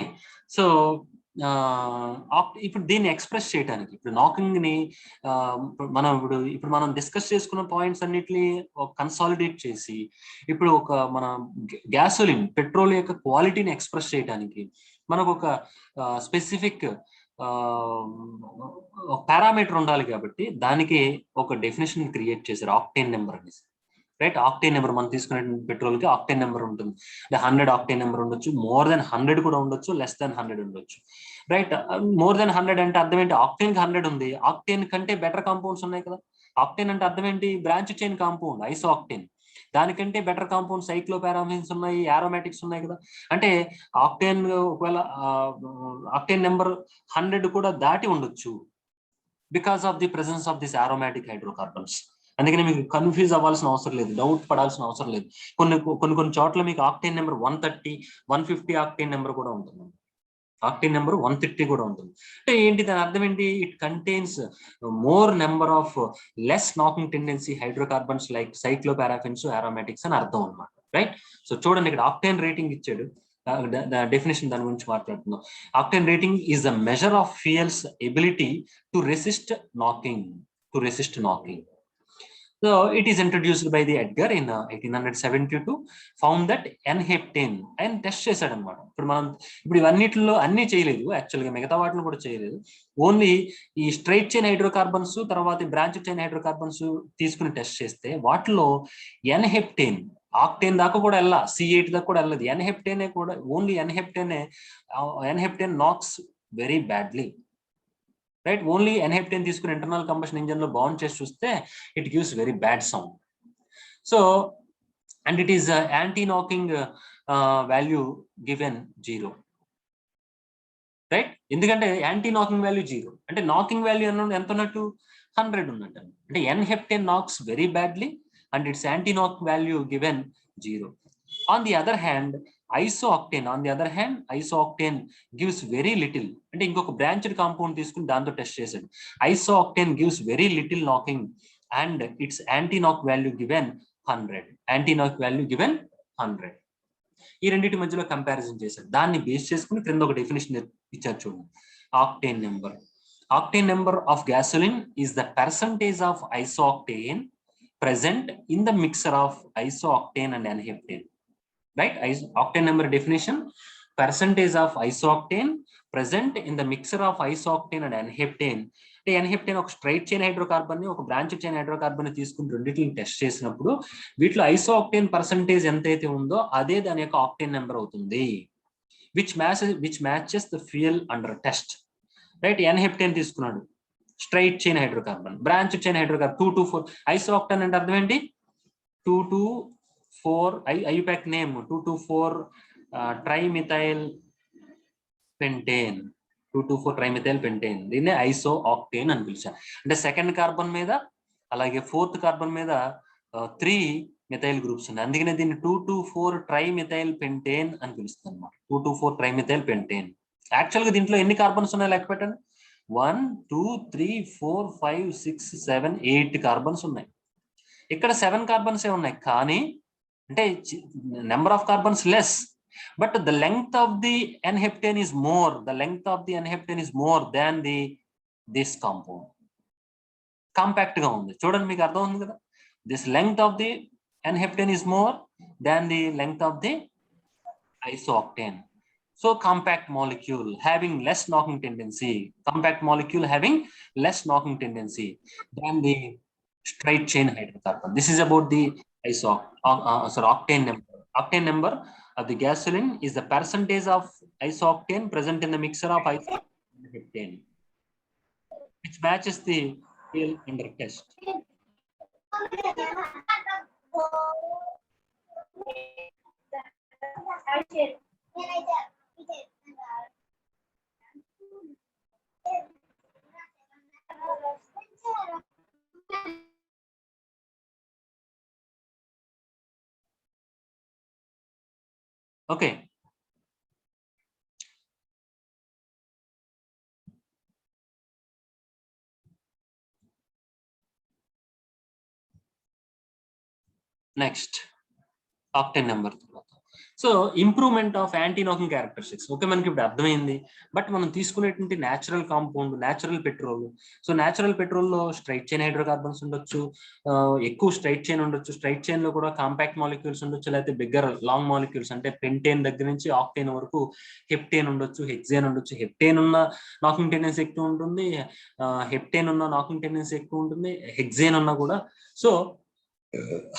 సో ఇప్పుడు దీన్ని ఎక్స్ప్రెస్ చేయడానికి ఇప్పుడు నాకింగ్ ని ఇప్పుడు మనం డిస్కస్ చేసుకున్న పాయింట్స్ అన్నిటిని కన్సాలిడేట్ చేసి ఇప్పుడు ఒక మన గ్యాసోలిన్ పెట్రోల్ యొక్క క్వాలిటీని ఎక్స్ప్రెస్ చేయడానికి మనకు ఒక స్పెసిఫిక్ పారామీటర్ ఉండాలి. కాబట్టి దానికి ఒక డెఫినేషన్ క్రియేట్ చేశారు, ఆక్టేన్ నెంబర్ అనేసి. రైట్, ఆక్టేన్ నెంబర్ మనం తీసుకునే పెట్రోల్ కి ఆక్టేన్ నెంబర్ ఉంటుంది. 100 ఆక్టేన్ నెంబర్ ఉండొచ్చు, మోర్ దెన్ 100 కూడా ఉండొచ్చు, లెస్ దెన్ 100 ఉండొచ్చు. రైట్, మోర్ దెన్ 100 అంటే అర్థం ఏంటి? ఆక్టేన్ కి 100 ఉంది, ఆక్టేన్ కంటే బెటర్ కాంపౌండ్స్ ఉన్నాయి కదా. ఆక్టేన్ అంటే అర్థం ఏంటి? Branch chain compound, isooctane. దానికంటే బెటర్ కాంపౌండ్ సైక్లోపారాఫిన్స్ ఉన్నాయి, aromatic ఉన్నాయి కదా. అంటే ఆక్టేన్ ఒకవేళ ఆక్టేన్ నెంబర్ 100 కూడా దాటి ఉండొచ్చు because of the presence of this aromatic hydrocarbons. అందుకని మీకు కన్ఫ్యూజ్ అవ్వాల్సిన అవసరం లేదు, డౌట్ పడాల్సిన అవసరం లేదు. కొన్ని చోట్ల మీకు ఆక్టేన్ నెంబర్ 130, 150 ఆక్టేన్ నెంబర్ కూడా ఉంటుంది. ఆక్టేన్ నెంబర్ 130 కూడా ఉంటుంది. అంటే ఏంటి దాని అర్థం ఏంటి? It contains more number of less knocking tendency hydrocarbons like cycloparaffins, aromatics అని అర్థం అనమాట. రైట్. సో చూడండి ఇక్కడ ఆక్టేన్ రేటింగ్ ఇచ్చాడు, డెఫినేషన్ దాని గురించి మాట్లాడుతున్నాం. Octane rating is the measure of fuels ability to resist knocking. So it is introduced by the Edgar in 1872, found that N-heptane and test చేశాడు అనమాట. ఇప్పుడు ఇవన్నిటిలో అన్ని చేయలేదు, యాక్చువల్గా మిగతా వాటిలో కూడా చేయలేదు. ఓన్లీ ఈ స్ట్రైట్ చైన్ హైడ్రోకార్బన్స్ తర్వాత బ్రాంచ్ చైన్ హైడ్రోకార్బన్స్ తీసుకుని టెస్ట్ చేస్తే వాటిలో N-heptane ఆక్టేన్ దాకా కూడా వెళ్ళా, C8 దాకా కూడా వెళ్ళదు. N-heptane కూడా only N-heptane knocks very badly. Right. Only N-heptane తీసుకుని ఇంటర్నల్ కంబషన్ ఇంజిన్ లో బౌండ్ చేసి చూస్తే it gives very bad sound. So and it is anti knocking value given 0. Right. ఎందుకంటే యాంటీ నాకింగ్ వాల్యూ 0 అంటే నాకింగ్ వాల్యూ ఎంత ఉన్నట్టు 100 ఉన్నట్టు. అంటే N-heptane knocks very badly and its anti knock value given 0. On the other hand, isooctane gives very little. అంటే ఇంకొక branched compound తీసుకుని దాంతో టెస్ట్ చేశాడు. Isooctane gives very little knocking and its anti knock value given 100. Anti knock value given 100. ఈ రెండింటి మధ్యలో comparison చేశాడు. దాన్ని బేస్ చేసుకుని క్రింద ఒక డెఫినేషన్ ఇచ్చారు చూడండి. Octane number of gasoline is the percentage of isooctane present in the mixture of isooctane and N-heptane. Right? Octane number definition: percentage of isooctane present in the mixture of isooctane and N-heptane. N-heptane ఒక straight chain hydrocarbon ని ఒక branch chain hydrocarbon ని తీసుకుని రెండింటిని test చేసినప్పుడు వీటిలో ఐసోఆక్టేన్ percentage ఎంతైతే ఉందో అదే దాని యొక్క ఆక్టేన్ నెంబర్ అవుతుంది, which matches the fuel under test. Right. N-heptane తీసుకున్నాడు, straight chain hydrocarbon, branch chain hydrocarbon 224. ఐసోఆక్టేన్ అంటే అర్థం ఏంటి? 224 IUPAC name 224 trimethyl pentane. 224 trimethyl pentane, దీన్ని ఐసోఆక్టేన్ అని పిలిచారు. అంటే సెకండ్ కార్బన్ మీద అలాగే ఫోర్త్ కార్బన్ మీద 3 మిథైల్ గ్రూప్స్ ఉన్నాయి, అందుకనే దీన్ని 224 ట్రైమిథైల్ పెంటేన్ అని పిలుస్తుంది అన్నమాట. 224 ట్రైమిథైల్ పెంటేన్. యాక్చువల్గా దీంట్లో ఎన్ని కార్బన్స్ ఉన్నాయి లెక్క పెట్టండి. 1 2 3 4 5 6 7 8 కార్బన్స్ ఉన్నాయి. ఇక్కడ 7 కార్బన్స్ ఉన్నాయి, కానీ అంటే number of carbons less, but the length of the N-heptane is more. The length of the N-heptane is more than this compound. Compact గా ఉంది చూడండి, మీకు అర్థం ఉంది కదా. This length of the N-heptane is more than the length of the isooctane. So compact molecule having less knocking tendency. Compact molecule having less knocking tendency than the straight chain hydrocarbon. This is about the octane number. Octane number of the gasoline is the percentage of isooctane present in the mixture of isooctane and heptane, which matches the fuel under test. Okay. Next, octane number. So improvement of anti knocking characteristics. Okay, మనకి ఇప్పుడు అర్థమైంది. But మనం తీసుకునేటువంటి natural compound natural petrol. So natural పెట్రోల్లో straight chain hydrocarbons ఉండొచ్చు, ఎక్కువ straight chain ఉండొచ్చు. Straight chain లో కూడా కాంపాక్ట్ మాలిక్యూల్స్ ఉండొచ్చు, లేకపోతే బిగ్గర్ లాంగ్ మాలిక్యూల్స్ అంటే పెంటేన్ దగ్గర నుంచి ఆక్టేన్ వరకు హెప్టేన్ ఉండొచ్చు, హెక్సేన్ ఉండొచ్చు. హెప్టేన్ ఉన్న నాకింగ్ టెండెన్సీ ఎక్కువ ఉంటుంది, హెప్టేన్ ఉన్న నాకింగ్ టెండెన్సీ ఎక్కువ ఉంటుంది, హెక్సేన్ ఉన్నా కూడా. So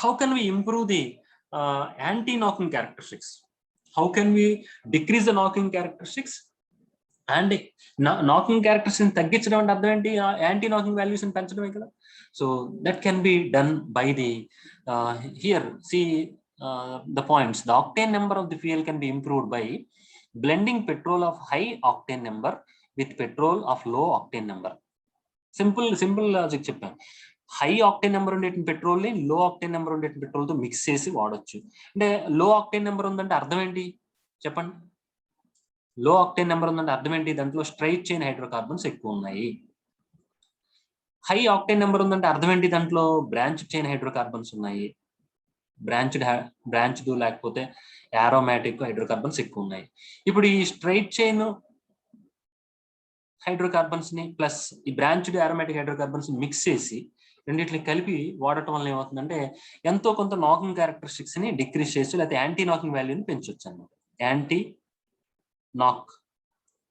how can we improve the anti-knocking characteristics? How can we decrease the knocking characteristics? And knocking characteristics తగ్గించడం అంటే అర్థం ఏంటి? యాంటీ నాకింగ్ వాల్యూస్ పెంచడమే కదా. So that can be done by the here see the points. The octane number of the fuel can be improved by blending petrol of high octane number with petrol of low octane number. Simple logic చెప్పాను. High octane number ఉండే petrol ని లో octane number ఉండే petrol తో mix చేసి వాడచ్చు. అంటే లో ఆక్టేన్ నెంబర్ ఉందంటే అర్థం ఏంటి చెప్పండి? లో ఆక్టేన్ నెంబర్ ఉందంటే అర్థం ఏంటి, దాంట్లో స్ట్రైట్ చైన్ హైడ్రోకార్బన్స్ ఎక్కువ ఉన్నాయి. హై ఆక్టేన్ నెంబర్ ఉందంటే అర్థం ఏంటి, దాంట్లో బ్రాంచ్ చైన్ హైడ్రోకార్బన్స్ ఉన్నాయి. బ్రాంచ్డ్ లేకపోతే యారోమాటిక్ హైడ్రోకార్బన్స్ ఎక్కువ ఉన్నాయి. ఇప్పుడు ఈ స్ట్రైట్ చైన్ హైడ్రోకార్బన్స్ ని ప్లస్ ఈ బ్రాంచ్డ్ యారోమాటిక్ హైడ్రోకార్బన్స్ మిక్స్ చేసి రెండింటిని కలిపి వాడటం వల్ల ఏమవుతుందంటే ఎంతో కొంత నాకింగ్ క్యారెక్టరిస్టిక్స్ ని డిక్రీజ్ చేసి లేకపోతే యాంటీ నాకింగ్ వాల్యూని పెంచొచ్చు అన్నమాట. యాంటీ నాక్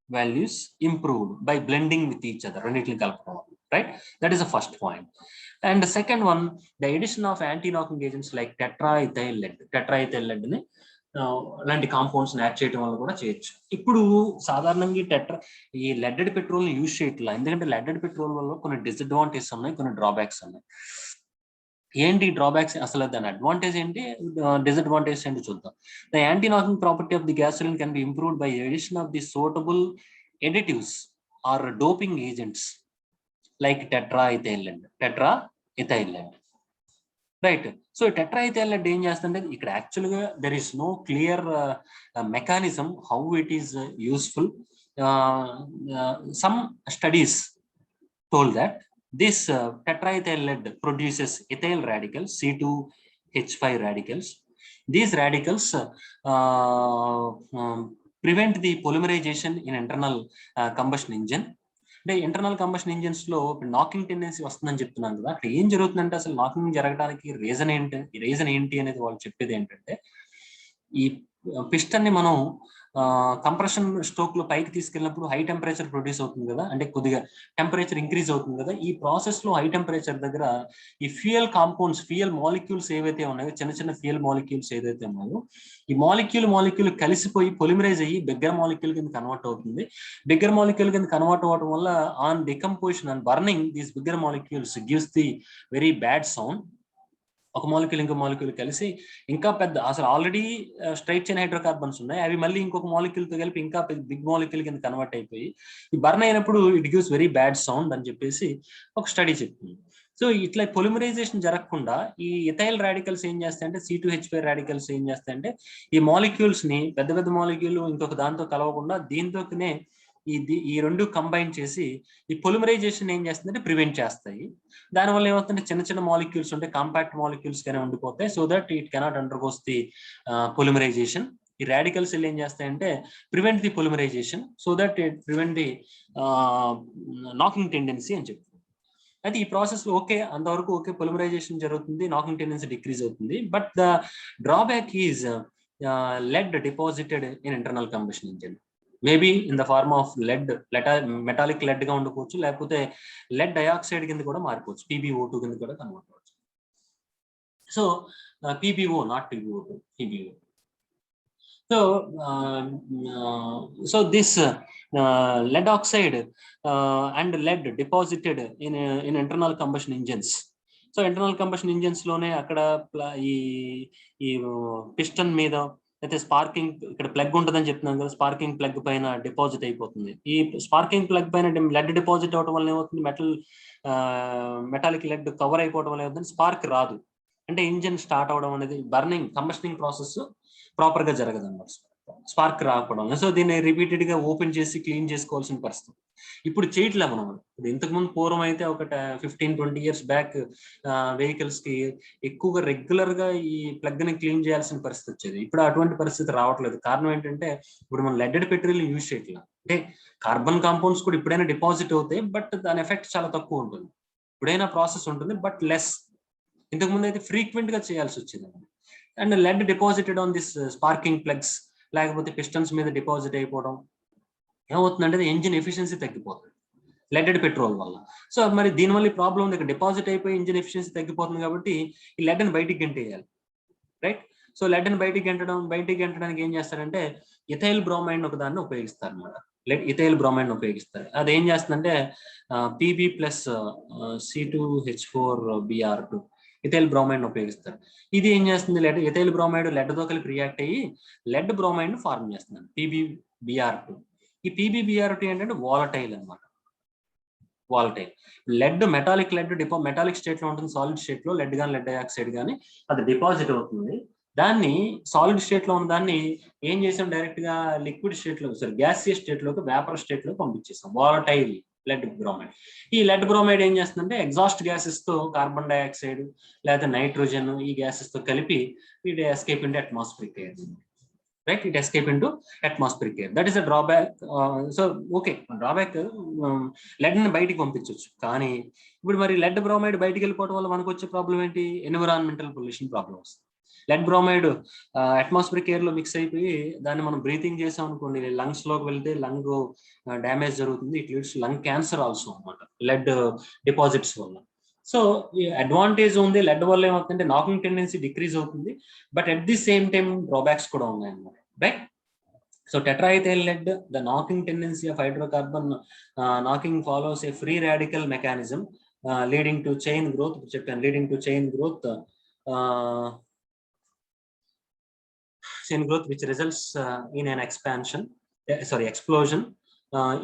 values improved by blending with each other, రెండింటిని కలపడం, right? That is the first point. And the second one, the addition of anti-knocking agents like tetraethyl lead ని అలాంటి కాంపౌండ్స్ యాడ్ చేయడం వల్ల కూడా చేయొచ్చు. ఇప్పుడు సాధారణంగా ఈ లెడెడ్ పెట్రోల్ ని యూజ్ చేయట్లా, ఎందుకంటే లెడెడ్ పెట్రోల్ వల్ల కొన్ని డిసడ్వాంటేజెస్ ఉన్నాయి, కొన్ని డ్రాబ్యాక్స్ ఉన్నాయి. ఏంటి డ్రాబ్యాక్స్, అసలు దాని అడ్వాంటేజ్ ఏంటి, డిసడ్వాంటేజ్ ఏంటి చూద్దాం. The anti knocking property of the gasoline can be improved by addition of the suitable additives or doping agents like tetraethyl lead, right? So tetraethyl lead ఏం చేస్తుంటే ఇక్కడ యాక్చువల్గా there is no clear mechanism how it is useful. Some studies told that this tetraethyl lead produces ethyl radicals, C2H5 radicals. These radicals prevent the polymerization in internal combustion engine. అంటే internal combustion engines లో knocking tendency వస్తుందని చెప్తున్నాను కదా, అక్కడ ఏం జరుగుతుందంటే అసలు knocking జరగడానికి రీజన్ ఏంటి అనేది వాళ్ళు చెప్పేది ఏంటంటే, ఈ పిస్టన్ ని మనం కంప్రెషన్ స్ట్రోక్ లో పైకి తీసుకెళ్ళినప్పుడు హై టెంపరేచర్ ప్రొడ్యూస్ అవుతుంది కదా, అంటే కొద్దిగా టెంపరేచర్ ఇంక్రీజ్ అవుతుంది కదా. ఈ ప్రాసెస్ లో హై టెంపరేచర్ దగ్గర ఈ ఫ్యూయల్ కాంపౌండ్స్, ఫ్యూయల్ మాలిక్యూల్స్ ఏవైతే ఉన్నాయో, చిన్న చిన్న ఫ్యూయల్ మాలిక్యూల్స్ ఏదైతే ఉన్నాయో, ఈ మాలిక్యూల్ కలిసిపోయి పొలిమరైజ్ అయ్యి బిగ్గర్ మాలిక్యూల్ కింద కన్వర్ట్ అవుతుంది. బిగ్గర్ మాలిక్యూల్ కింద కన్వర్ట్ అవ్వడం వల్ల on decomposition and burning these bigger molecules gives the very bad sound. ఒక మాలిక్యూల్ ఇంకో మాలిక్యూల్ కలిసి ఇంకా పెద్ద, అసలు ఆల్రెడీ స్ట్రైట్ చైన్ హైడ్రోకార్బన్స్ ఉన్నాయి, అవి మళ్ళీ ఇంకొక మాలిక్యూల్ తో కలిపి ఇంకా బిగ్ మాలిక్యూల్ కింద కన్వర్ట్ అయిపోయి ఈ బర్న్ అయినప్పుడు it gives very bad sound అని చెప్పేసి ఒక స్టడీ చెప్తుంది. సో ఇట్లా పొలిమరైజేషన్ జరగకుండా ఈ ఇథైల్ రాడికల్స్ ఏం చేస్తాయంటే, C2H5 రాడికల్స్ ఏం చేస్తాయంటే ఈ మాలిక్యూల్స్ ని పెద్ద పెద్ద మాలిక్యూల్ ఇంకొక దాంతో కలవకుండా దీంతోనే ఈ రెండు కంబైన్ చేసి ఈ పొలిమరైజేషన్ ఏం చేస్తుందంటే ప్రివెంట్ చేస్తాయి. దానివల్ల ఏమవుతుందంటే చిన్న చిన్న మాలిక్యూల్స్ ఉంటే కాంపాక్ట్ మాలిక్యూల్స్ గానే ఉండిపోతాయి, so that it cannot undergoes the polymerization. ఈ రాడికల్స్ ఏం చేస్తాయంటే prevent the polymerization, so that it prevent the knocking tendency అని చెప్తుంది. అయితే ఈ ప్రాసెస్ లో ఓకే, అంతవరకు ఓకే, పొలిమరైజేషన్ జరుగుతుంది, నాకింగ్ టెండెన్సీ డిక్రీజ్ అవుతుంది. But the drawback is lead deposited in internal combustion engine, maybe in the form of metallic lead గా ఉండకపోవచ్చు, లేకపోతే లెడ్ డయాక్సైడ్ కింద కూడా మారిపోవచ్చు, PbO2 కింద కూడా కన్వర్ట్ అవ్వచ్చు. So PbO, not PbO2, PbO. So this lead oxide and lead deposited in internal combustion engines. So internal combustion engines లోనే అక్కడ ఈ పిస్టన్ మీద అయితే స్పార్కింగ్, ఇక్కడ ప్లగ్ ఉంటుందని చెప్తున్నాను కదా, స్పార్కింగ్ ప్లగ్ పైన డిపాజిట్ అయిపోతుంది. ఈ స్పార్కింగ్ ప్లగ్ పైన లెడ్ డిపాజిట్ అవడం వల్ల ఏమవుతుంది, మెటాలిక్ లెడ్ కవర్ అయిపోవడం వల్ల ఏమవుతుంది, స్పార్క్ రాదు. అంటే ఇంజిన్ స్టార్ట్ అవడం అనేది, బర్నింగ్ కంబషనింగ్ ప్రాసెస్ ప్రాపర్ గా జరగదు అన్నమాట, స్పార్క్ రాకపోవడం. సో దీన్ని రిపీటెడ్ గా ఓపెన్ చేసి క్లీన్ చేసుకోవాల్సిన పరిస్థితి ఇప్పుడు చేయట్లే మనం. ఇప్పుడు ఇంతకుముందు పూర్వం అయితే ఒక 15-20 years బ్యాక్ వెహికల్స్ కి ఎక్కువగా రెగ్యులర్ గా ఈ ప్లగ్ ని క్లీన్ చేయాల్సిన పరిస్థితి వచ్చేది. ఇప్పుడు అటువంటి పరిస్థితి రావట్లేదు. కారణం ఏంటంటే ఇప్పుడు మనం లెడెడ్ పెట్రోల్ యూజ్ చేయట్లా. అంటే కార్బన్ కాంపౌండ్స్ కూడా ఇప్పుడైనా డిపాజిట్ అవుతాయి, బట్ దాని ఎఫెక్ట్ చాలా తక్కువ ఉంటుంది. ఇప్పుడైనా ప్రాసెస్ ఉంటుంది, బట్ లెస్. ఇంతకుముందు అయితే ఫ్రీక్వెంట్ గా చేయాల్సి వచ్చేది. And lead deposited on this sparking plugs లేకపోతే పిస్టన్స్ మీద డిపాజిట్ అయిపోవడం ఏమవుతుందంటే ఇంజిన్ ఎఫిషియన్సీ తగ్గిపోతుంది లెడెడ్ పెట్రోల్ వల్ల. సో మరి దీనివల్ల ఈ ప్రాబ్లం ఉంది, ఇక్కడ డిపాజిట్ అయిపోయి ఇంజిన్ ఎఫిషియన్సీ తగ్గిపోతుంది కాబట్టి ఈ లెడ్ని బయటికి గంటేయాలి, రైట్? సో లెడ్ని బయటికి గంటడానికి ఏం చేస్తారంటే ఇథైల్ బ్రోమైడ్ ఒక దాన్ని ఉపయోగిస్తారు అనమాట. ఇథైల్ బ్రోమైడ్ ఉపయోగిస్తారు. అది ఏం చేస్తుందంటే Pb plus C2H4Br2 ethyl bromide ఉపయోగిస్తారు. ఇది ఏం చేస్తుంది, ఇథైల్ బ్రోమైడ్ లెడ్ తో కలిపి రియాక్ట్ అయ్యి లెడ్ బ్రోమైడ్ ఫార్మ్ చేస్తుంది, PbBr2. ఈ PbBr2 ఏంటంటే వాలటైల్ అనమాట. Volatile lead, metallic lead metallic state లో ఉంటుంది, సాలిడ్ స్టేట్ లో లెడ్ కానీ లెడ్ డయాక్సైడ్ కానీ అది డిపాజిట్ అవుతుంది. దాన్ని సాలిడ్ స్టేట్ లో ఉన్న దాన్ని ఏం చేసాం, డైరెక్ట్ గా లిక్విడ్ స్టేట్ లో, సారీ గ్యాసియస్ స్టేట్ లోకి, వేపర్ స్టేట్ లో పంపించేసాం, వాలటైల్ లెడ్ బ్రోమైడ్. ఈ లెడ్ బ్రోమైడ్ ఏం చేస్తుందంటే ఎగ్జాస్ట్ గ్యాసెస్ తో కార్బన్ డైఆక్సైడ్ లేదా నైట్రోజన్ ఈ గ్యాసెస్ తో కలిపి it escape into atmospheric air. Right, it escape into atmospheric air. That is a drawback. So okay, drawback lead ని బయటికి పంపించవచ్చు. కానీ ఇప్పుడు మరి లెడ్ బ్రోమైడ్ బయటికి వెళ్ళిపోవడం వల్ల మనకు వచ్చే ప్రాబ్లం ఏంటి? ఎన్విరాన్మెంటల్ పొల్యూషన్ ప్రాబ్లం వస్తుంది. లెడ్ బ్రోమైడ్ అట్మాస్ఫియరిక్ ఎయిర్ లో మిక్స్ అయిపోయి దాన్ని మనం బ్రీతింగ్ చేసాం అనుకోండి, లంగ్స్ లోకి వెళ్తే లంగ్ డ్యామేజ్ జరుగుతుంది. It leads lung cancer also అన్నమాట, లెడ్ డిపాజిట్స్ వల్ల. సో అడ్వాంటేజ్ ఉంది, లెడ్ వల్ల ఏమవుతుందంటే నాకింగ్ టెండెన్సీ డిక్రీజ్ అవుతుంది, but at the same time drawbacks కూడా ఉన్నాయి అన్నమాట. Right, so tetraethyl lead, the knocking tendency of hydrocarbon knocking follows a free radical mechanism leading to chain growth, which results in an explosion.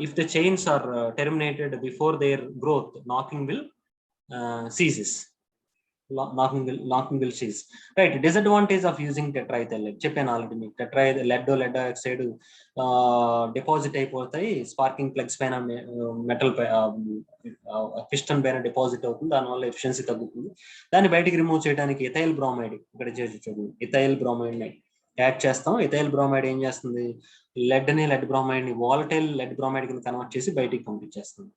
If the chains are terminated before their growth, knocking will ceases. Knocking will cease. Right, disadvantage of using tetraethyl lead చెప్పాను already మీకు. tetraethyl lead dioxide deposit అయిపోతాయి, sparking plugs పైన, metal piston పైన deposit అవుతుంది, దానివల్ల efficiency తగ్గుతుంది. దాన్ని బయటికి రిమూవ్ చేయడానికి ఇథైల్ బ్రోమైడ్, ఇక్కడ చూడండి ఇథైల్ బ్రోమైడ్ ని యాడ్ చేస్తాం. ఇథైల్ బ్రోమైడ్ ఏం చేస్తుంది, లెడ్ బ్రోమైడ్ ని వాలటైల్ లెడ్ బ్రోమైడ్ కింద కన్వర్ట్ చేసి బయటికి పంపించేస్తుంది.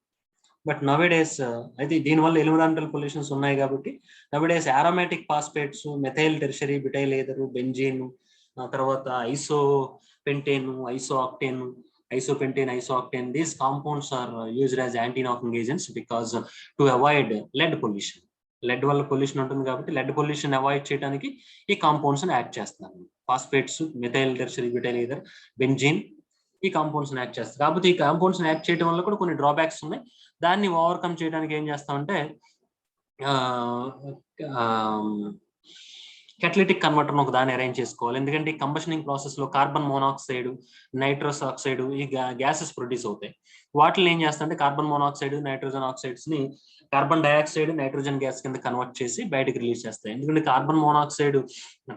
బట్ నవేడేస్ అయితే దీనివల్ల ఎన్విరాన్మెంటల్ పొల్యూషన్స్ ఉన్నాయి కాబట్టి nowadays aromatic phosphates, methyl tertiary butyl ether, benzene, తర్వాత isopentane, isooctane, these compounds are used as anti knocking agents because to avoid lead pollution. Lead వల్ల pollution ఉంటుంది కాబట్టి లెడ్ పొల్యూషన్ అవాయిడ్ చేయడానికి ఈ కాంపౌండ్స్ యాడ్ చేస్తున్నారు. Phosphates, methyl tertiary butyl ether, benzene, ఈ compounds add చేస్తారు. కాకపోతే ఈ కాంపౌండ్స్ యాడ్ చేయడం వల్ల కూడా కొన్ని డ్రాబ్యాక్స్ ఉన్నాయి. దాన్ని ఓవర్కమ్ చేయడానికి ఏం చేస్తామంటే కెటలిటిక్ కన్వర్టర్ ఒక దాన్ని అరేంజ్ చేసుకోవాలి. ఎందుకంటే ఈ కంబషనింగ్ ప్రాసెస్ లో కార్బన్ మోనాక్సైడ్, నైట్రస్ ఆక్సైడ్ ఈ గ్యాసెస్ ప్రొడ్యూస్ అవుతాయి. వాటిని ఏం చేస్తామంటే కార్బన్ మోనాక్సైడ్, నైట్రోజన్ ఆక్సైడ్స్ ని కార్బన్ డైఆక్సైడ్, నైట్రోజన్ గ్యాస్ కింద కన్వర్ట్ చేసి బయటకు రిలీజ్ చేస్తాయి. ఎందుకంటే కార్బన్ మోనాక్సైడ్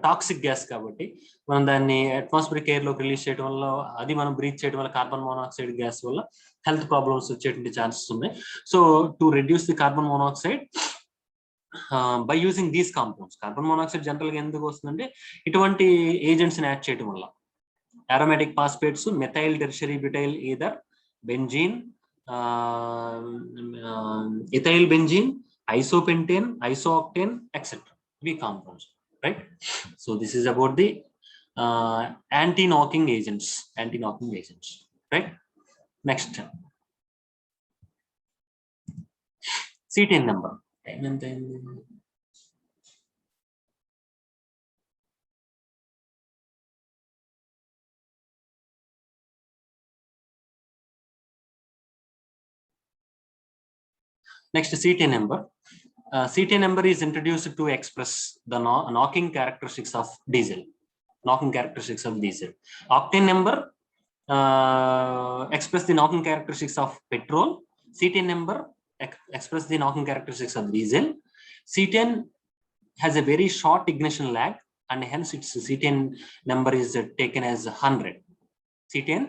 టాక్సిక్ గ్యాస్ కాబట్టి మనం దాన్ని అట్మాస్ఫియరిక్ ఎయిర్ లోకి రిలీజ్ చేయడం వల్ల, అది మనం బ్రీత్ చేయడం వల్ల కార్బన్ మోనాక్సైడ్ గ్యాస్ వల్ల హెల్త్ ప్రాబ్లమ్స్ వచ్చేటువంటి ఛాన్సెస్ ఉన్నాయి. So to reduce the carbon monoxide by using these compounds. Carbon monoxide general గా ఎందుకు వస్తుందంటే ఇటువంటి ఏజెంట్స్ ని యాడ్ చేయడం వల్ల. aromatic phosphates, methyl tertiary butyl ether, benzene, ethyl benzene, isopentane, isooctane, etc. We compounds, right? So this is about the anti-knocking agents, right? Next, cetane number. Next, cetane number. Cetane number is introduced to express the knocking characteristics of diesel. Octane number express the knocking characteristics of petrol. Cetane number express the knocking characteristics of diesel. Cetane has a very short ignition lag, and hence its cetane number is taken as 100. Cetane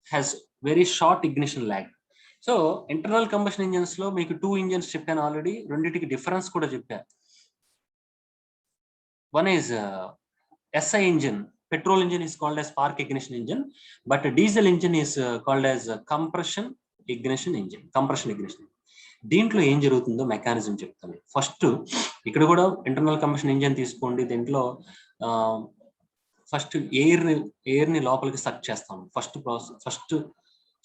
has very short ignition lag. So internal combustion engines లో మీకు 2 engines చెప్పాను already, రెండింటికి difference కూడా చెప్పాను. One is SI engine, petrol engine is called as spark ignition engine, but diesel engine is called as compression ignition engine. దీంట్లో ఏం జరుగుతుందో mechanism చెప్తాను. ఫస్ట్ ఇక్కడ కూడా ఇంటర్నల్ కంబషన్ ఇంజిన్ తీసుకోండి. దీంట్లో ఫస్ట్ ఎయిర్ ని లోపలికి సక్ చేస్తాం. ఫస్ట్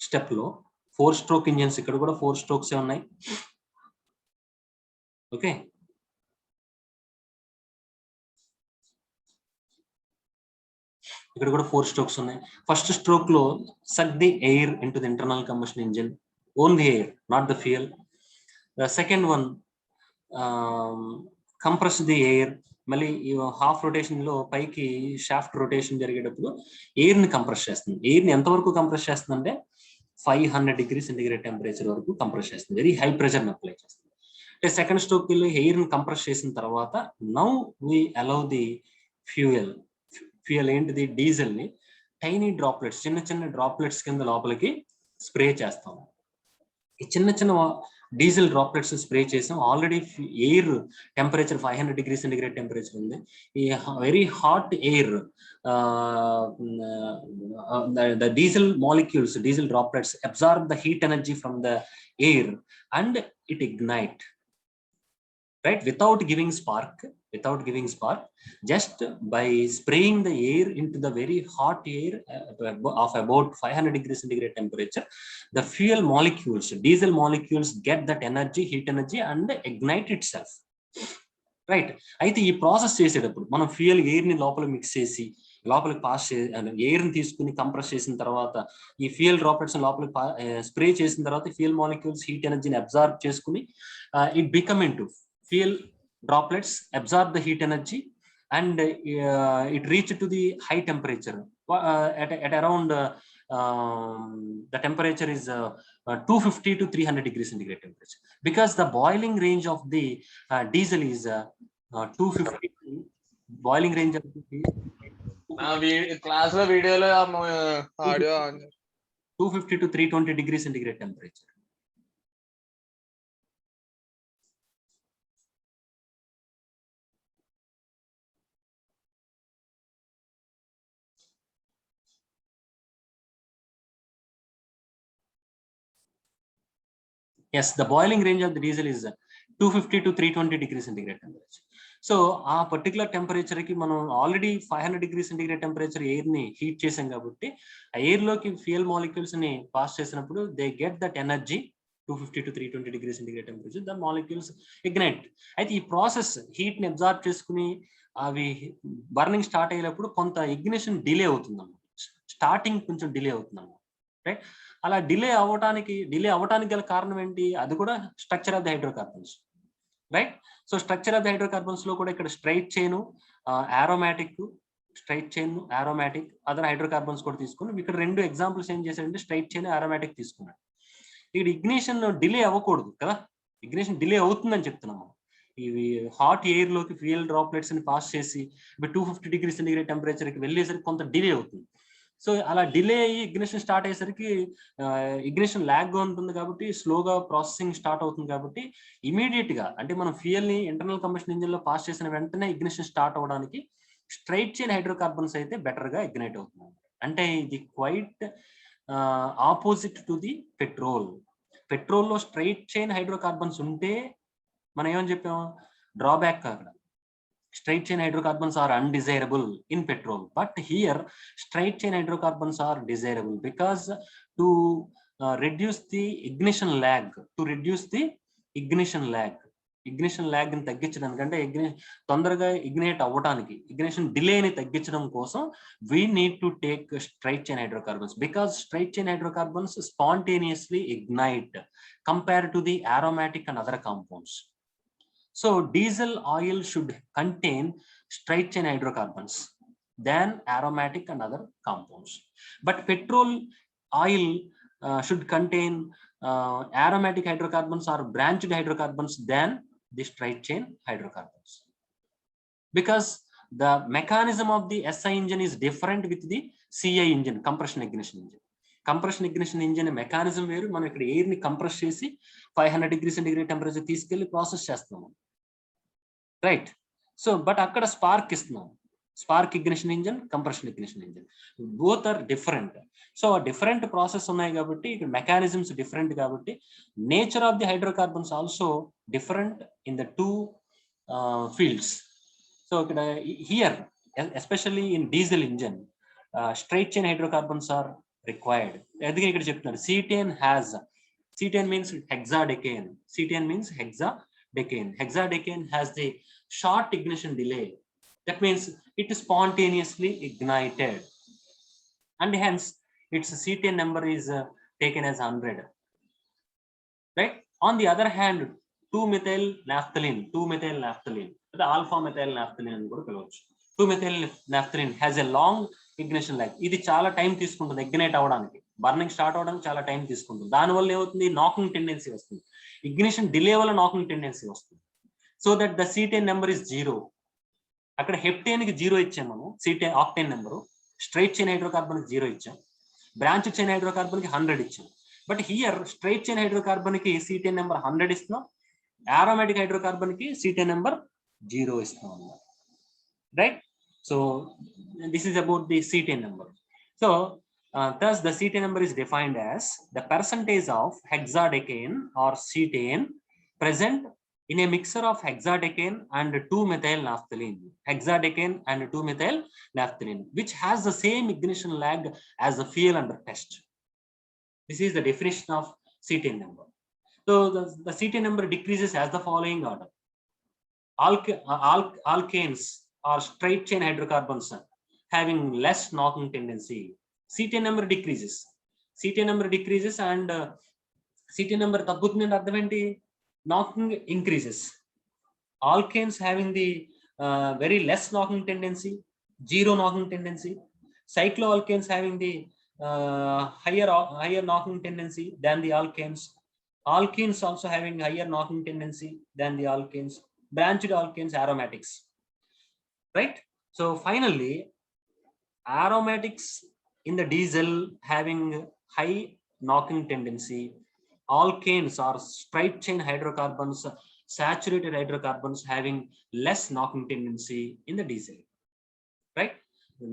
స్టెప్ లో 4 స్ట్రోక్ ఇంజిన్స్, ఇక్కడ కూడా 4 స్ట్రోక్స్ ఉన్నాయి. ఓకే, ఇక్కడ కూడా 4 స్ట్రోక్స్ ఉన్నాయి. ఫస్ట్ స్ట్రోక్ లో suck the air into the internal combustion engine, only air, not the fuel. The second one compress the air. మళ్ళీ హాఫ్ రొటేషన్ లో పైకి షాఫ్ట్ రొటేషన్ జరిగేటప్పుడు ఎయిర్ ని కంప్రెస్ చేస్తుంది. ఎయిర్ ని ఎంతవరకు కంప్రెస్ చేస్తుంది అంటే 500 degrees సెంటిగ్రేడ్ టెంపరేచర్ వరకు కంప్రెస్ చేస్తుంది. వెరీ హై ప్రెషర్ అప్లై చేస్తుంది. అంటే సెకండ్ స్ట్రోక్ ఎయిర్ ని కంప్రెస్ చేసిన తర్వాత now we allow the fuel ఏంటిది, డీజిల్ ని టైనీ డ్రాప్లెట్స్, చిన్న చిన్న డ్రాప్లెట్స్ కింద లోపలికి స్ప్రే చేస్తాం. ఈ చిన్న చిన్న డీజిల్ డ్రాప్లెట్స్ స్ప్రే చేసాం. Already air temperature 500 degree centigrade temperature ఉంది. ఈ very hot air, the diesel molecules, diesel droplets absorb the heat energy from the air and it ignite, right, without giving spark, just by spraying the air into the very hot air of about 500 degrees centigrade temperature, the fuel molecules, diesel molecules get that energy, heat energy, and ignite itself, right. అయితే ఈ process చేసేటప్పుడు మనం fuel air ని లోపల mix చేసి లోపలికి pass air ని తీసుకుని కంప్రెస్ చేసిన తర్వాత ఈ ఫ్యూయల్ డ్రాప్లెట్స్ లోపలికి స్ప్రే చేసిన తర్వాత ఫ్యూయల్ మాలిక్యూల్స్ హీట్ ఎనర్జీని అబ్జార్బ్ చేసుకుని it become into fuel droplets absorb the heat energy and it reach to the high temperature at around the temperature is 250 to 300 degrees centigrade temperature, because the boiling range of the diesel is 250. Boiling range of the class lo video lo audio 250 to 320 degrees centigrade temperature. Yes, the boiling range of the diesel is 250 to 320 degrees centigrade temperature. So ఆ particular temperature కి మనం already 500 degree centigrade temperature air ని heat చేసాం కాబట్టి ఆ air లోకి fuel molecules ని pass చేసినప్పుడు they get that energy 250 to 320 degree centigrade temperature, the molecules ignite. అయితే ఈ ప్రాసెస్ హీట్ ని అబ్జార్బ్ చేసుకుని అవి బర్నింగ్ స్టార్ట్ అయ్యేటప్పుడు కొంత ఇగ్నిషన్ డిలే అవుతుంది, స్టార్టింగ్ కొంచెం డిలే అవుతుంది, రైట్. అలా డిలే అవ్వడానికి గల కారణం ఏంటి, అది కూడా structure of the hydrocarbons, right. So structure of the hydrocarbons లో కూడా ఇక్కడ straight chain, aromatic, other hydrocarbons కూడా తీసుకుని ఇక్కడ రెండు ఎగ్జాంపుల్స్ ఏం చేశారంటే స్ట్రైట్ చైన్, ఆరోమాటిక్ తీసుకున్నాడు. ఇక్కడ ఇగ్నిషన్ డిలే అవ్వకూడదు కదా, ఇగ్నిషన్ డిలే అవుతుందని చెప్తున్నాము. ఇవి హాట్ ఎయిర్ లోకి ఫ్యూయల్ డ్రాప్లెట్స్ ని పాస్ చేసి 250 డిగ్రీ సెంటిగ్రేడ్ టెంపరేచర్ కి వెళ్ళేసరికి కొంత డిలే అవుతుంది. సో అలా డిలే అయ్యి ఇగ్నిషన్ స్టార్ట్ అయ్యేసరికి ఇగ్నిషన్ ల్యాగ్ గా ఉంటుంది కాబట్టి స్లోగా ప్రాసెసింగ్ స్టార్ట్ అవుతుంది కాబట్టి ఇమీడియట్ గా అంటే మనం ఫ్యూయల్ ని ఇంటర్నల్ కంబషన్ ఇంజిన్ లో పాస్ చేసిన వెంటనే ఇగ్నిషన్ స్టార్ట్ అవడానికి స్ట్రైట్ చైన్ హైడ్రోకార్బన్స్ అయితే బెటర్ గా ఇగ్నైట్ అవుతుంది. అంటే ఇది quite opposite to the petrol. పెట్రోల్లో స్ట్రైట్ చైన్ హైడ్రోకార్బన్స్ ఉంటే మనం ఏమని చెప్పాము, డ్రాబ్యాక్. అక్కడ straight chain hydrocarbons are undesirable in petrol, but here straight chain hydrocarbons are desirable because to reduce the ignition lag, ignition lag ని తగ్గించడానికి అంటే తొందరగా ఇగ్నైట్ అవ్వడానికి ignition delay ని తగ్గించడం కోసం we need to take straight chain hydrocarbons because straight chain hydrocarbons spontaneously ignite compared to the aromatic and other compounds. So diesel oil should contain straight chain hydrocarbons than aromatic and other compounds. But petrol oil should contain aromatic hydrocarbons or branched hydrocarbons than the straight chain hydrocarbons. Because the mechanism of the SI engine is different with the CI engine, compression ignition engine. Compression ignition engine mechanism వేరు. మనం ఇక్కడ air ని compress చేసి 500 degree centigrade temperature తీసుకెళ్లి process చేస్తున్నాము, right. So but అక్కడ spark ఇస్తున్నాం, spark ignition engine, compression ignition engine, both are different. So different process ఉన్నాయి కాబట్టి ఇక్కడ మెకానిజమ్స్ డిఫరెంట్ కాబట్టి nature of the hydrocarbons also different in the two fields. So ఇక్కడ here especially in diesel engine straight chain hydrocarbons are required. అందుకే ఇక్కడ చెప్తున్నారు cetane means hexadecane. Cetane means hexadecane. Hexadecane has the short ignition delay. That means it is spontaneously ignited and hence its cetane number is taken as 100, right. On the other hand 2-methyl naphthalene, the alpha methyl naphthalene అని కూడా పిలవచ్చు. 2-methyl naphthalene has a long ignition lag. ఇది చాలా time తీసుకుంటుంది ignite అవ్వడానికి, burning start అవ్వడానికి చాలా time తీసుకుంటుంది. దానివల్ల ఏమవుతుంది, నాకింగ్ టెండెన్సీ వస్తుంది, ఇగ్నిషన్ డిలే వల్ల నాకింగ్ టెండెన్సీ వస్తుంది. So that the cetane number is 0. అక్కడ హెప్టేన్ కి 0 ఇచ్చాం మనం, cetane octane number. Straight chain hydrocarbon కి 0 ఇచ్చాం, బ్రాంచ్ చైన్ హైడ్రోకార్బన్ కి 100 ఇచ్చాం. But here straight chain hydrocarbon కి సీటేన్ నెంబర్ 100 ఇస్తున్నాం, aromatic hydrocarbon ki cetane number 0 istam anna, right? So this is about the cetane number. So thus the cetane number is defined as the percentage of hexadecane or cetane present in a mixture of hexadecane and 2-methyl naphthalene, hexadecane and 2-methyl naphthalene, which has the same ignition lag as the fuel under test. This is the definition of cetane number. So the cetane number decreases as the following order. Alkanes or straight chain hydrocarbons having less knocking tendency, cetane number decreases. Cetane number decreases and cetane number తగ్గుతుందంటే అర్థం ఏంటి? Knocking increases. Alkanes having the very less knocking tendency, zero knocking tendency. Cycloalkanes having the higher knocking tendency than the alkanes. Alkenes also having higher knocking tendency than the alkanes. Branched alkanes, aromatics, right? So finally, aromatics in the diesel having high knocking tendency, alkanes or straight chain hydrocarbons, saturated hydrocarbons having less knocking tendency in the diesel, right?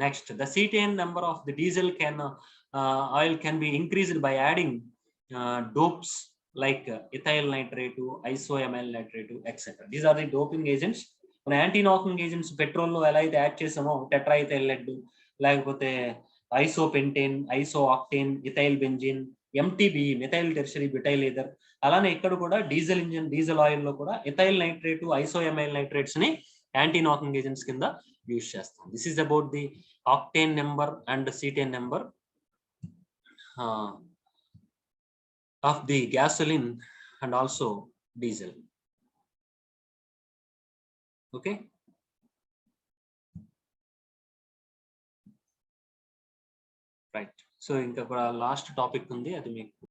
Next, the cetane number of the diesel oil can be increased by adding dopes like ethyl nitrate, isoamyl nitrate, etc. These are the doping agents. మన anti knocking agents petrol లో ఎలా అయితే add చేసామో tetraethyl lead, లేకపోతే isopentane, isooctane, ethyl benzene, MTB methyl tertiary butyl ether, అలానే ఇక్కడ కూడా diesel engine diesel oil లో కూడా ఇథైల్ నైట్రేట్, ఐసోఎమైల్ నైట్రేట్స్ ని యాంటీ నాకింగ్ ఏజెంట్స్ కింద యూజ్ చేస్తాం. This is about the octane number and cetane number of the gasoline and also diesel. Okay, right. So inka last topic undi, adi meeku